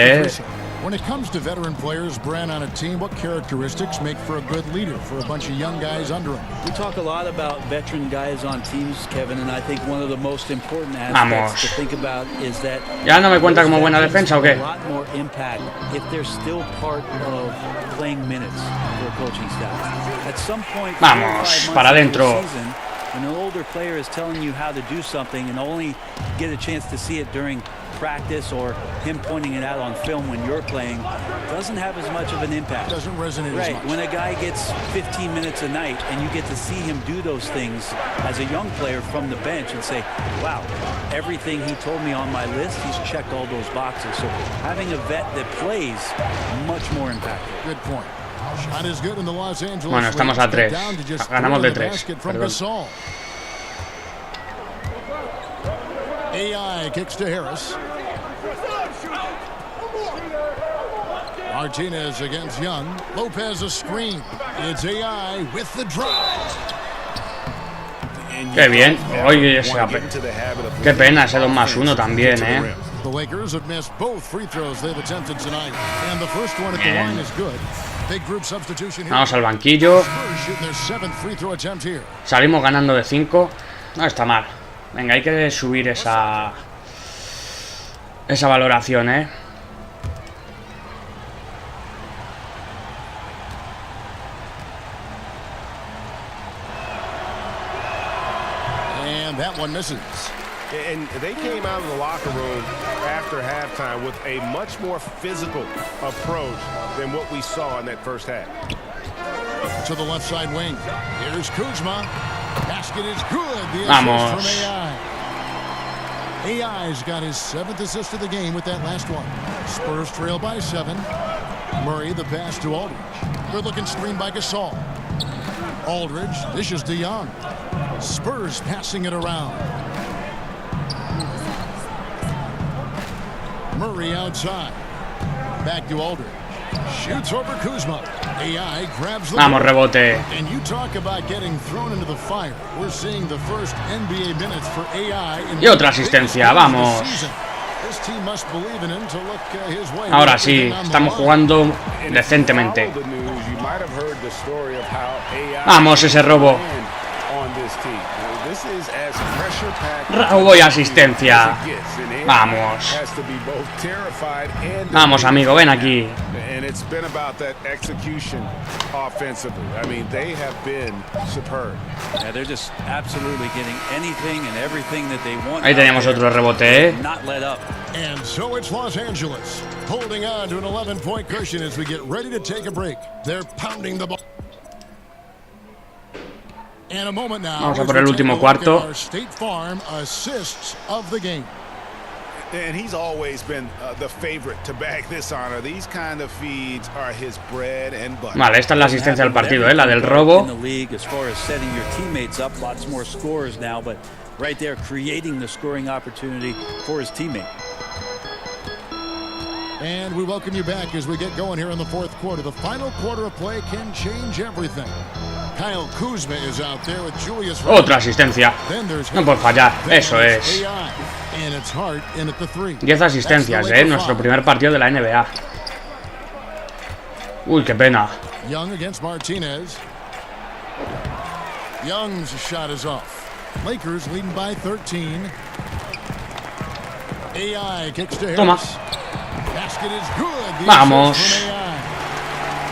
When it comes to veteran players, Brand, on a team, what characteristics make for a good leader for a bunch of young guys under him? We talk a lot about veteran guys on teams, Kevin, and I think one of the most important aspects to think about is that ¿Ya no me cuenta como buena defensa o qué? a lot more impact if they're still part of playing minutes for a coaching staff. At some point, Vamos, para adentro. When an older player is telling you how to do something and only get a chance to see it during practice or him pointing it out on film when you're playing, doesn't have as much of an impact. Doesn't resonate as much. When a guy gets 15 minutes a night and you get to see him do those things as a young player from the bench and say, wow, everything he told me on my list, he's checked all those boxes. So having a vet that plays, much more impactful. Good point. Shot is good in the Los Angeles. Bueno, estamos a 3. Ganamos de 3. AI kicks to Harris. Martinez against Young. Lopez a screen. It's AI with the drive. Qué bien. Oye, qué pena ese 2+1 también, ¿eh? The Lakers have missed both free throws they've attempted tonight, and the first one at the line is good. Big group substitution here. Vamos al banquillo. Their 7th free throw attempt here. Salimos ganando de 5. No está mal. Venga, hay que subir esa valoración, ¿eh? And that one misses. And they came out of the locker room after halftime with a much more physical approach than what we saw in that first half. To the left side wing. Here's Kuzma. Basket is good. The Vamos. assist from AI. AI's got his 7th assist of the game with that last one. Spurs trail by 7. Murray the pass to Aldridge. Good looking screen by Gasol. Aldridge dishes to Young. Spurs passing it around. Murray outside. Back to Aldridge. Shoots over Kuzma. AI grabs the Vamos, rebote. And you talk about getting thrown into the fire. We're seeing the first NBA minutes for AI. Y otra asistencia, vamos. This team must believe in him to look his way. Ahora sí, estamos jugando decentemente. Vamos, ese robo. Robo y asistencia. Vamos. Vamos, amigo, ven aquí. And it's been about that execution offensively. I mean, they have been superb. Yeah, they're just absolutely getting anything and everything that they want. Ahí teníamos otro rebote, ¿eh? Not let up. And so it's Los Angeles holding on to an 11-point cushion as we get ready to take a break. They're pounding the ball. And a moment now. Vamos a por el último cuarto. State Farm assists of the game. And he's always been the favorite to bag this honor. These kind of feeds are his bread and butter. Vale, esta es la asistencia del partido, la del robo. As far as setting your teammates up, lots more scores now, but right there creating the scoring opportunity for his teammate. And we welcome you back as we get going here in the 4th quarter. The final quarter of play can change everything. Kyle Kuzma is out there with Julius. Otra asistencia. No por fallar, eso es. 10 asistencias, nuestro primer partido de la NBA. Uy, qué pena. Young against Martinez. Young's shot is off. Lakers leading by 13. AI kicks to Harris. Toma. Basket is good. Vamos.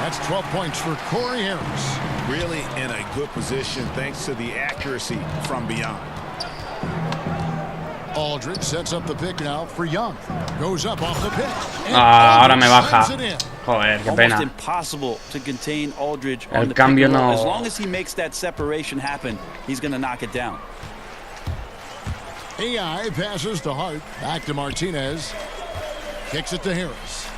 That's 12 points for Corey Harris. Really in a good position thanks to the accuracy from beyond. Aldridge sets up the pick now for Young. Goes up off the pick. Ahora me baja. Joder, qué pena. Almost impossible to contain Aldridge on El the cambio pick and roll. no. As long as he makes that separation happen, he's going to knock it down. AI passes to Hart. Back to Martinez. Kicks it to Harris.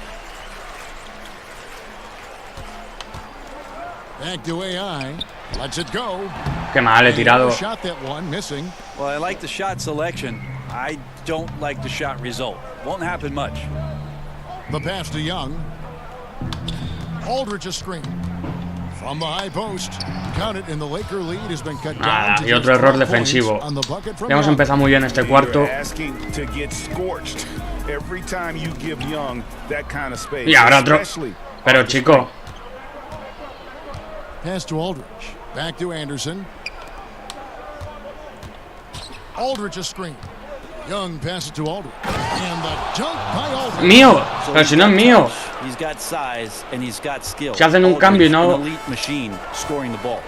Back to AI. Lets it go. Qué mal he tirado. Shot that one, missing. Well, I like the shot selection. I don't like the shot result. Won't happen much. The pass to Young. Aldridge a screen. From the high post. Count it, and the Laker lead has been cut down. Y otro error defensivo. Ya hemos empezado muy bien este cuarto. every time you give Young that kind of space. Y ahora otro. Pero chico. Pass to Aldridge. Back to Anderson. Aldridge a screen. Young passes to Aldridge. And the dunk by Aldridge. Mío. Pero si no es mío. He's got size and he's got skill. Si hacen un cambio y no. An elite machine scoring the ball.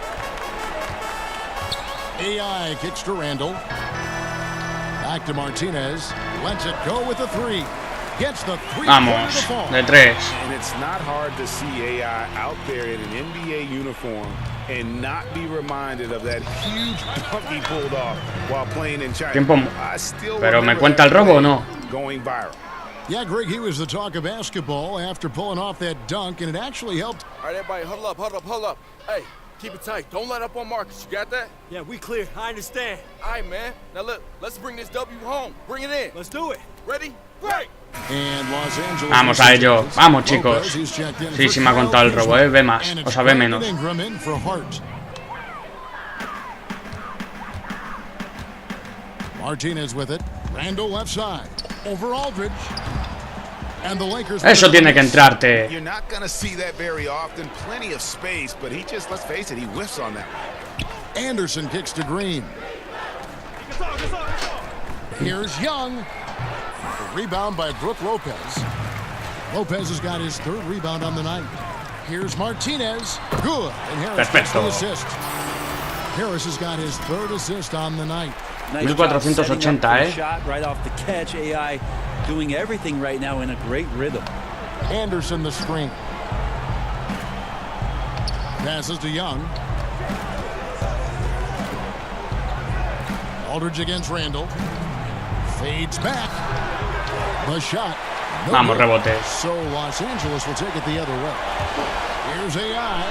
AI kicks to Randall. Back to Martinez. Lets it go with the three. Gets the three. Vamos, de tres. And it's not hard to see AI out there in an NBA uniform and not be reminded of that huge dunk he pulled off while playing in China. Pero me cuenta el robo o no? Going viral. Yeah, Greg, he was the talk of basketball after pulling off that dunk, and it actually helped. All right, everybody, huddle up, huddle up, huddle up. Hey, keep it tight. Don't let up on Marcus. You got that? Yeah, we clear. I understand. All right, man. Now look, let's bring this W home. Bring it in. Let's do it. Ready? Break. Vamos a ello. Vamos, chicos. Sí, sí me ha contado el robo, ve más. O sea, ve menos. Martinez with it. Randall left side. Over Aldridge. And the Lakers. Eso tiene que entrarte. You're not going to see that very often. Plenty of space, but he just, let's face it, he whiffs on that. Anderson kicks to Green. Here's Young. Rebound by Brook Lopez. Lopez has got his third rebound on the night. Here's Martinez. Good. And Harris gets the assist. Harris has got his third assist on the night. 1480, eh? Shot right off the catch. AI doing everything right now in a great rhythm. Anderson the screen. Passes to Young. Aldridge against Randall. Fades back. The shot. No Vamos, good. rebote. So Los Angeles will take it the other way. Here's AI.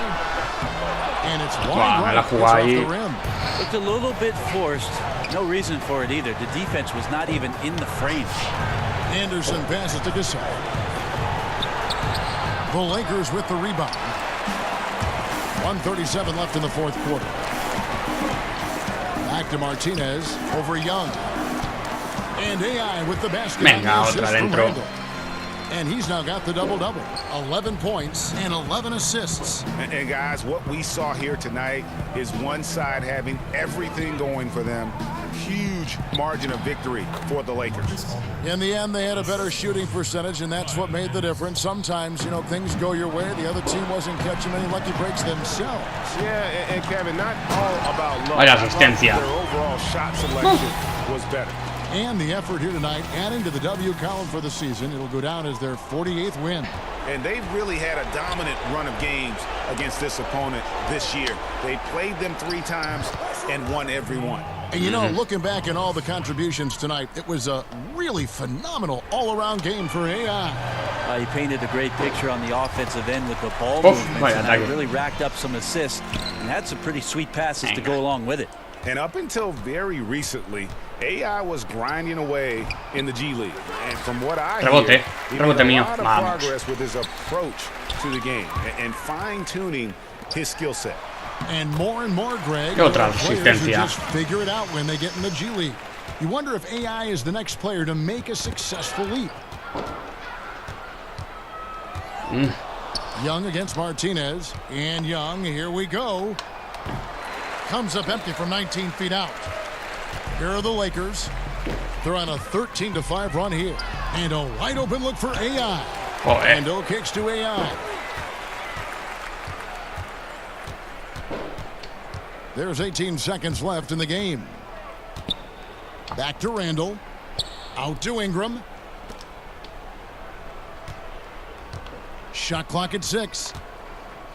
And it's wide right. It's off the rim. Looked a little bit forced. No reason for it either. The defense was not even in the frame. Anderson passes to Gasol. The Lakers with the rebound. 1:37 left in the fourth quarter. Back to Martinez over Young. And AI with the basket. Venga, otra dentro. And he's now got the double-double. 11 points and 11 assists. And guys, what we saw here tonight is one side having everything going for them. Huge margin of victory for the Lakers. In the end, they had a better shooting percentage, and that's what made the difference. Sometimes, you know, things go your way. The other team wasn't catching many lucky breaks themselves. Yeah, and Kevin, not all about luck. Vaya asistencia. Their overall shot selection was better. And the effort here tonight, adding to the W column for the season. It'll go down as their 48th win. And they've really had a dominant run of games against this opponent this year. They played them 3 times and won every one. And you know, looking back at all the contributions tonight, it was a really phenomenal all-around game for AI. He painted a great picture on the offensive end with the ball movement, and really racked up some assists and had some pretty sweet passes to go along with it. And up until very recently, AI was grinding away in the G League. And from what I hear, he made a lot of progress with his approach to the game and fine-tuning his skill set. And more, Greg, otra players who just figure it out when they get in the G League. You wonder if AI is the next player to make a successful leap. Young against Martinez. And Young, here we go. Comes up empty from 19 feet out. Here are the Lakers. They're on a 13-5 run here. And a wide open look for AI. And no kicks to AI. There's 18 seconds left in the game. Back to Randall. Out to Ingram. Shot clock at 6.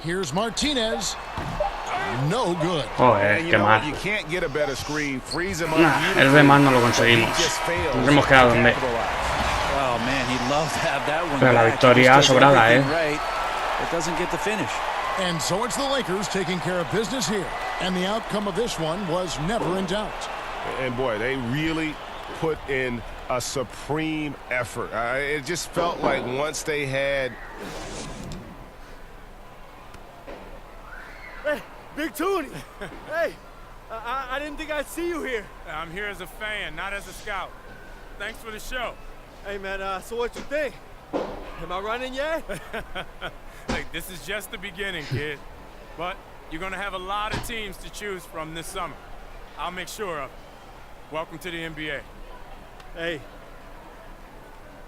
Here's Martinez. No good. Qué mal. You can't get a better screen. Freeze him up. El B más no lo conseguimos. Nos hemos quedado en B. Oh man, he'd love to have that one. Pero la victoria sobrada, It doesn't get the finish. And so it's the Lakers taking care of business here. And the outcome of this one was never in doubt. And boy, they really put in a supreme effort. It just felt like once they had... Hey, Big Toonie! Hey, I didn't think I'd see you here. I'm here as a fan, not as a scout. Thanks for the show. Hey, man, so what you think? Am I running yet? Like, this is just the beginning, kid. But you're gonna have a lot of teams to choose from this summer. I'll make sure of it. Welcome to the NBA. Hey.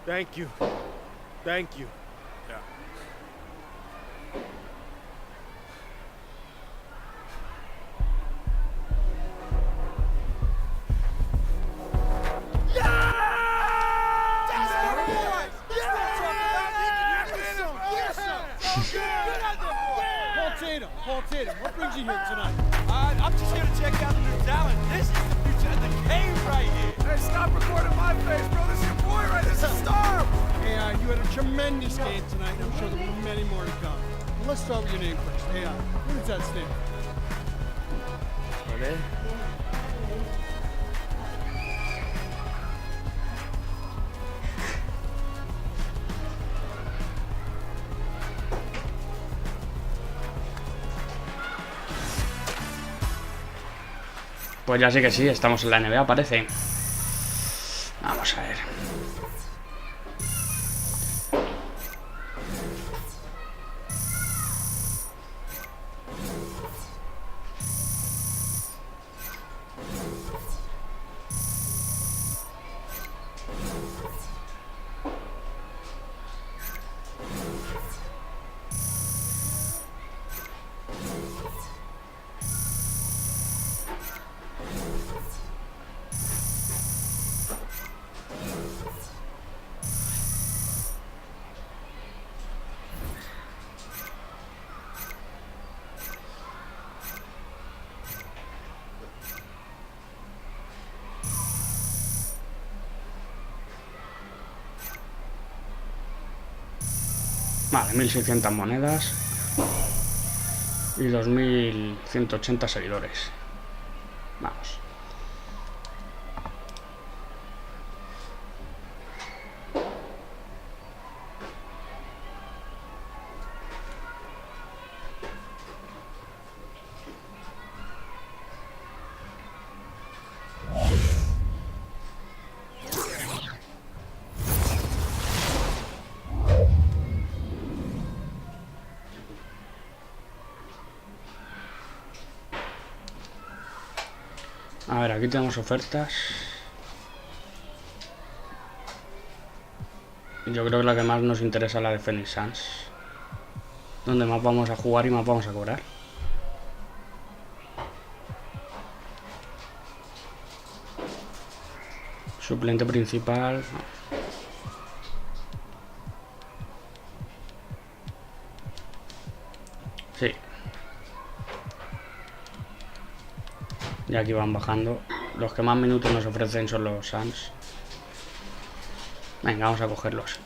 Thank you. Thank you. Yeah. Paul Tatum, what brings you here tonight? I'm just here to check out the new talent. This is the future of the game right here. Hey, stop recording my face, bro. This is your boy, right? This is Star. Hey, you had a tremendous game tonight, and I'm sure there will be many more to come. Well, let's start with your name first. Hey, what does that stand for? My name? Pues ya sí que sí, estamos en la NBA, parece. Vamos a ver. Vale, 1600 monedas y 2180 seguidores. Vamos. A ver, aquí tenemos ofertas. Yo creo que la que más nos interesa es la de Phoenix Suns, donde más vamos a jugar y más vamos a cobrar. Suplente principal. Sí. Y aquí van bajando. Los que más minutos nos ofrecen son los Suns. Venga, vamos a cogerlos.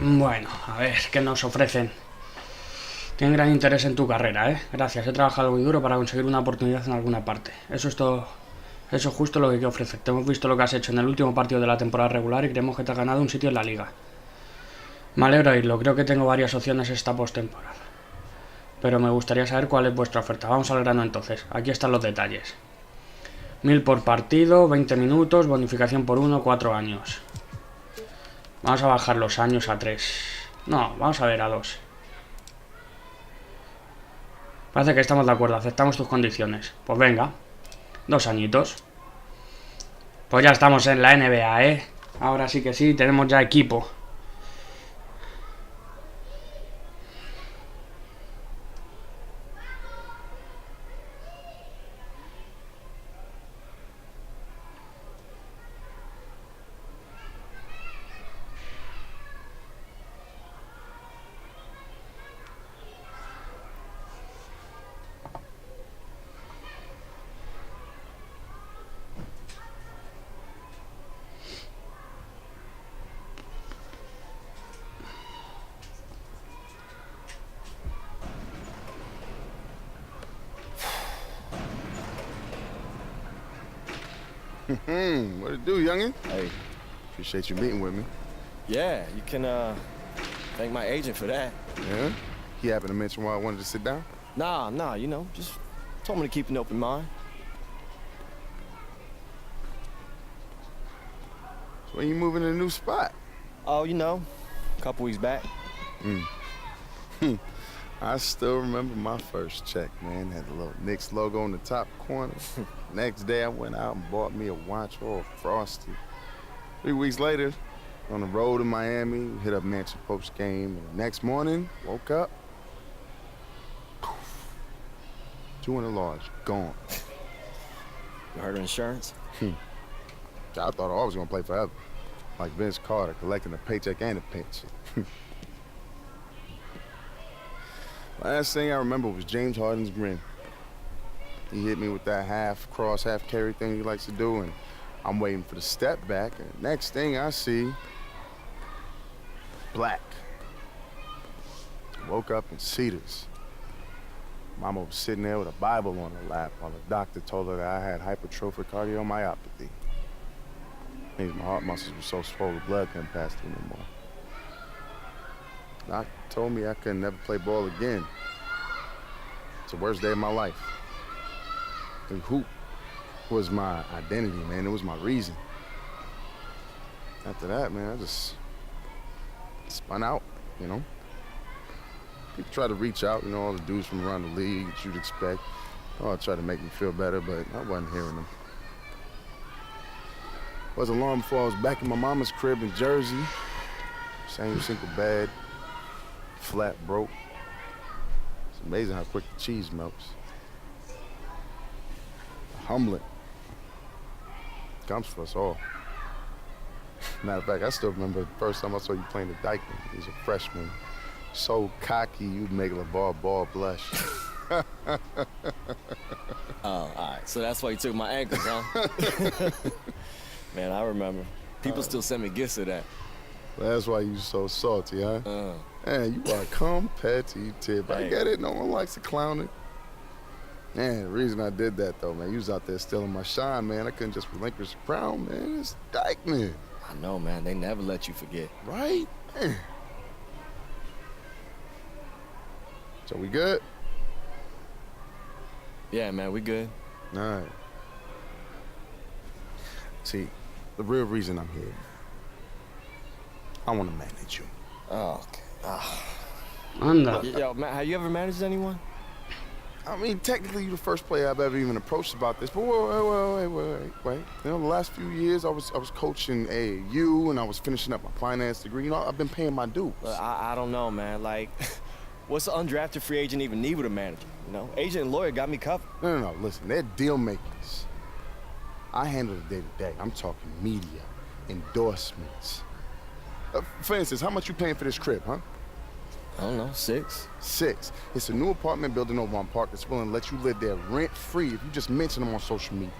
Bueno, a ver, ¿qué nos ofrecen? Tienen gran interés en tu carrera, ¿eh? Gracias, he trabajado muy duro para conseguir una oportunidad en alguna parte. Eso es todo. Eso es justo lo que quiero ofrecerte. Hemos visto lo que has hecho en el último partido de la temporada regular y creemos que te has ganado un sitio en la liga. Me alegro de oírlo, creo que tengo varias opciones esta postemporada. Pero me gustaría saber cuál es vuestra oferta. Vamos al grano entonces, aquí están los detalles. 1000 por partido, 20 minutos, bonificación por 1, 4 años. Vamos a bajar los años a 3. No, vamos a ver a 2. Parece que estamos de acuerdo, aceptamos tus condiciones. Pues venga, 2 añitos. Pues ya estamos en la NBA, ¿eh? Ahora sí que sí, tenemos ya equipo. What it do, youngin'? Hey, appreciate you meeting with me. Yeah, you can thank my agent for that. Yeah? He happened to mention why I wanted to sit down? Nah, you know, just told me to keep an open mind. So when you moving to a new spot? Oh, you know, a couple weeks back. I still remember my first check, man. Had the little Knicks logo on the top corner. Next day, I went out and bought me a watch all frosty. 3 weeks later, on the road in Miami, hit up Mansion post game. And the next morning, woke up. Poof. 200 large, gone. You heard of insurance? I thought I was gonna play forever. Like Vince Carter, collecting a paycheck and a pension. Last thing I remember was James Harden's ring. He hit me with that half cross, half carry thing he likes to do, and I'm waiting for the step back, and next thing I see, black. Woke up in Cedars. Mama was sitting there with a Bible on her lap while the doctor told her that I had hypertrophic cardiomyopathy. Means my heart muscles were so swollen, blood couldn't pass through no more. Doc told me I could never play ball again. It's the worst day of my life. The hoop was my identity, man. It was my reason. After that, man, I just spun out, you know. People try to reach out, you know, all the dudes from around the league that you'd expect. Oh, try to make me feel better, but I wasn't hearing them. Wasn't long before I was back in my mama's crib in Jersey. Same single bed, flat broke. It's amazing how quick the cheese melts. Humbling. Comes for us all. Matter of fact, I still remember the first time I saw you playing the Dykeman. He was a freshman. So cocky, you'd make LeVar Ball blush. Oh, all right. So that's why you took my ankles, huh? Man, I remember. People still send me gifts of that. That's why you so salty, huh? Man, you are competitive. I get it. No one likes to clown it. Man, the reason I did that, though, man, you was out there stealing my shine, man. I couldn't just relinquish the crown, man. It's Dykeman. I know, man. They never let you forget. Right? Man. So we good? Yeah, man, we good. All right. See, the real reason I'm here, I want to manage you. Oh, okay. Anda. Yo, Matt, have you ever managed anyone? I mean, technically, you're the first player I've ever even approached about this. But wait. You know, the last few years, I was coaching AAU, and I was finishing up my finance degree. You know, I've been paying my dues. I don't know, man. Like, what's an undrafted free agent even need with a manager? You know, agent and lawyer got me covered. No. Listen, they're deal makers. I handle the day-to-day. I'm talking media, endorsements. For instance, how much you paying for this crib, huh? I don't know, 6. 6. It's a new apartment building over on Park that's willing to let you live there rent-free if you just mention them on social media.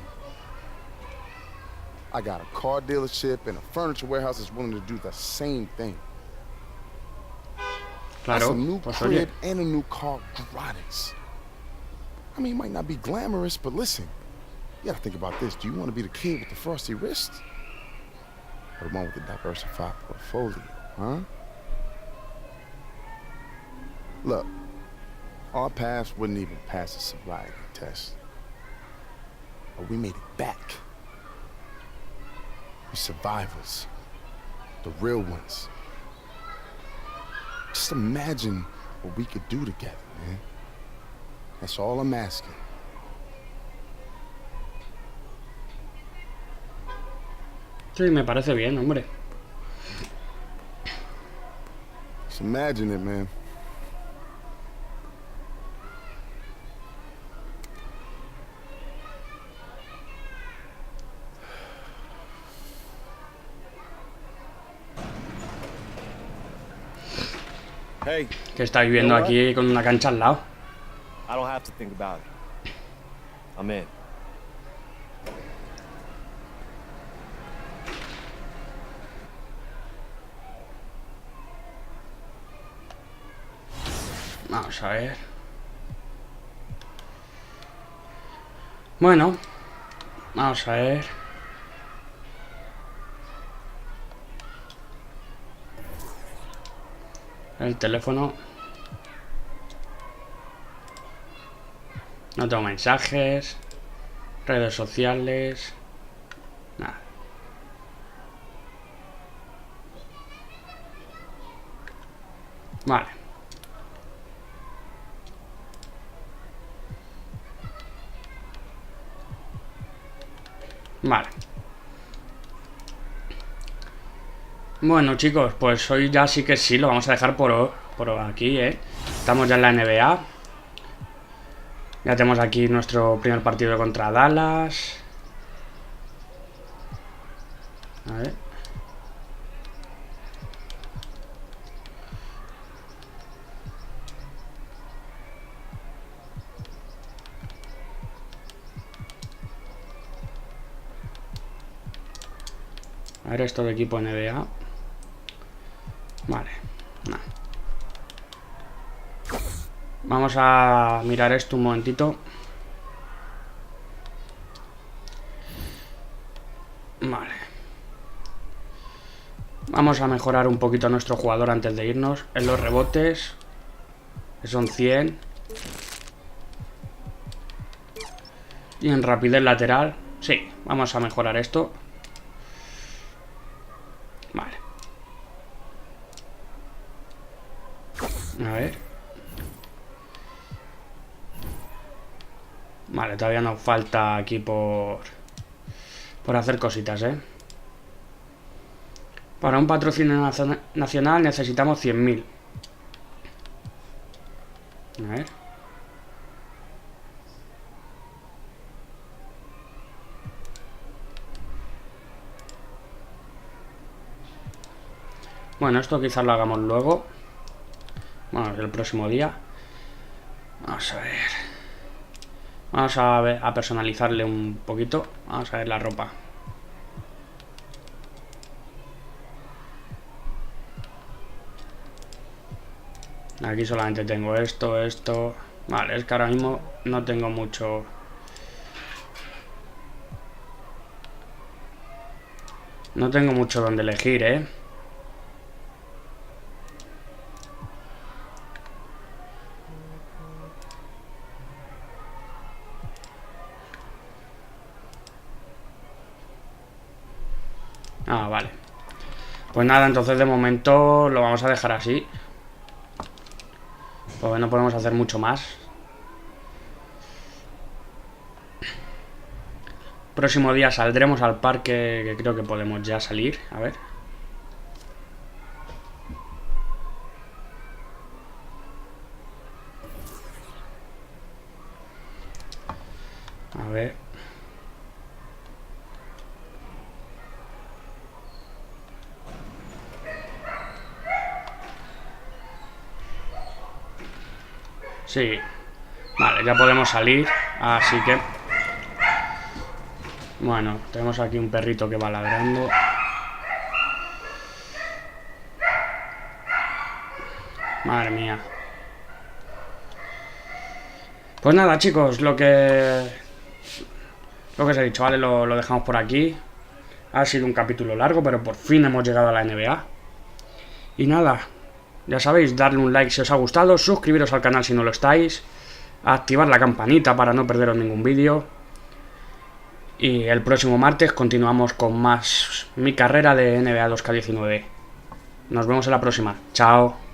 I got a car dealership and a furniture warehouse that's willing to do the same thing. That's a new crib and a new car gratis. I mean, it might not be glamorous, but listen, you gotta think about this. Do you want to be the kid with the frosty wrists? Or the one with the diversified portfolio, huh? Look, our paths wouldn't even pass the sobriety test. But we made it back. We're survivors. The real ones. Just imagine what we could do together, man. That's all I'm asking. Sí, me parece bien, hombre. Just imagine it, man. Hey, que está viviendo aquí con una cancha al lado. I don't have to think about it. I'm in. Vamos a ver. Bueno, vamos a ver. El teléfono. No tengo mensajes. Redes sociales. Nada. Vale. Vale. Bueno, chicos, pues hoy ya sí que sí, lo vamos a dejar por aquí, ¿eh? Estamos ya en la NBA. Ya tenemos aquí nuestro primer partido contra Dallas. A ver. A ver esto de equipo NBA. Vale. Nah. Vamos a mirar esto un momentito. Vale. Vamos a mejorar un poquito a nuestro jugador antes de irnos. En los rebotes, que son 100. Y en rapidez lateral, sí, vamos a mejorar esto. Vale. A ver. Vale, todavía nos falta aquí por hacer cositas, ¿eh? Para un patrocinio nacional necesitamos 100.000. A ver. Bueno, esto quizás lo hagamos luego. Bueno, el próximo día. Vamos a ver. Vamos a personalizarle un poquito. Vamos a ver la ropa. Aquí solamente tengo esto. Vale, es que ahora mismo no tengo mucho. No tengo mucho donde elegir, ¿eh? Ah, vale. Pues nada, entonces de momento lo vamos a dejar así. Porque no podemos hacer mucho más. Próximo día saldremos al parque, que creo que podemos ya salir. A ver. A ver. Sí. Vale, ya podemos salir. Así que... Bueno, tenemos aquí un perrito que va ladrando. Madre mía. Pues nada, chicos, lo que os he dicho, ¿vale? Lo dejamos por aquí. Ha sido un capítulo largo, pero por fin hemos llegado a la NBA. Y nada, ya sabéis, darle un like si os ha gustado, suscribiros al canal si no lo estáis, activar la campanita para no perderos ningún vídeo. Y el próximo martes continuamos con más Mi Carrera de NBA 2K19. Nos vemos en la próxima. Chao.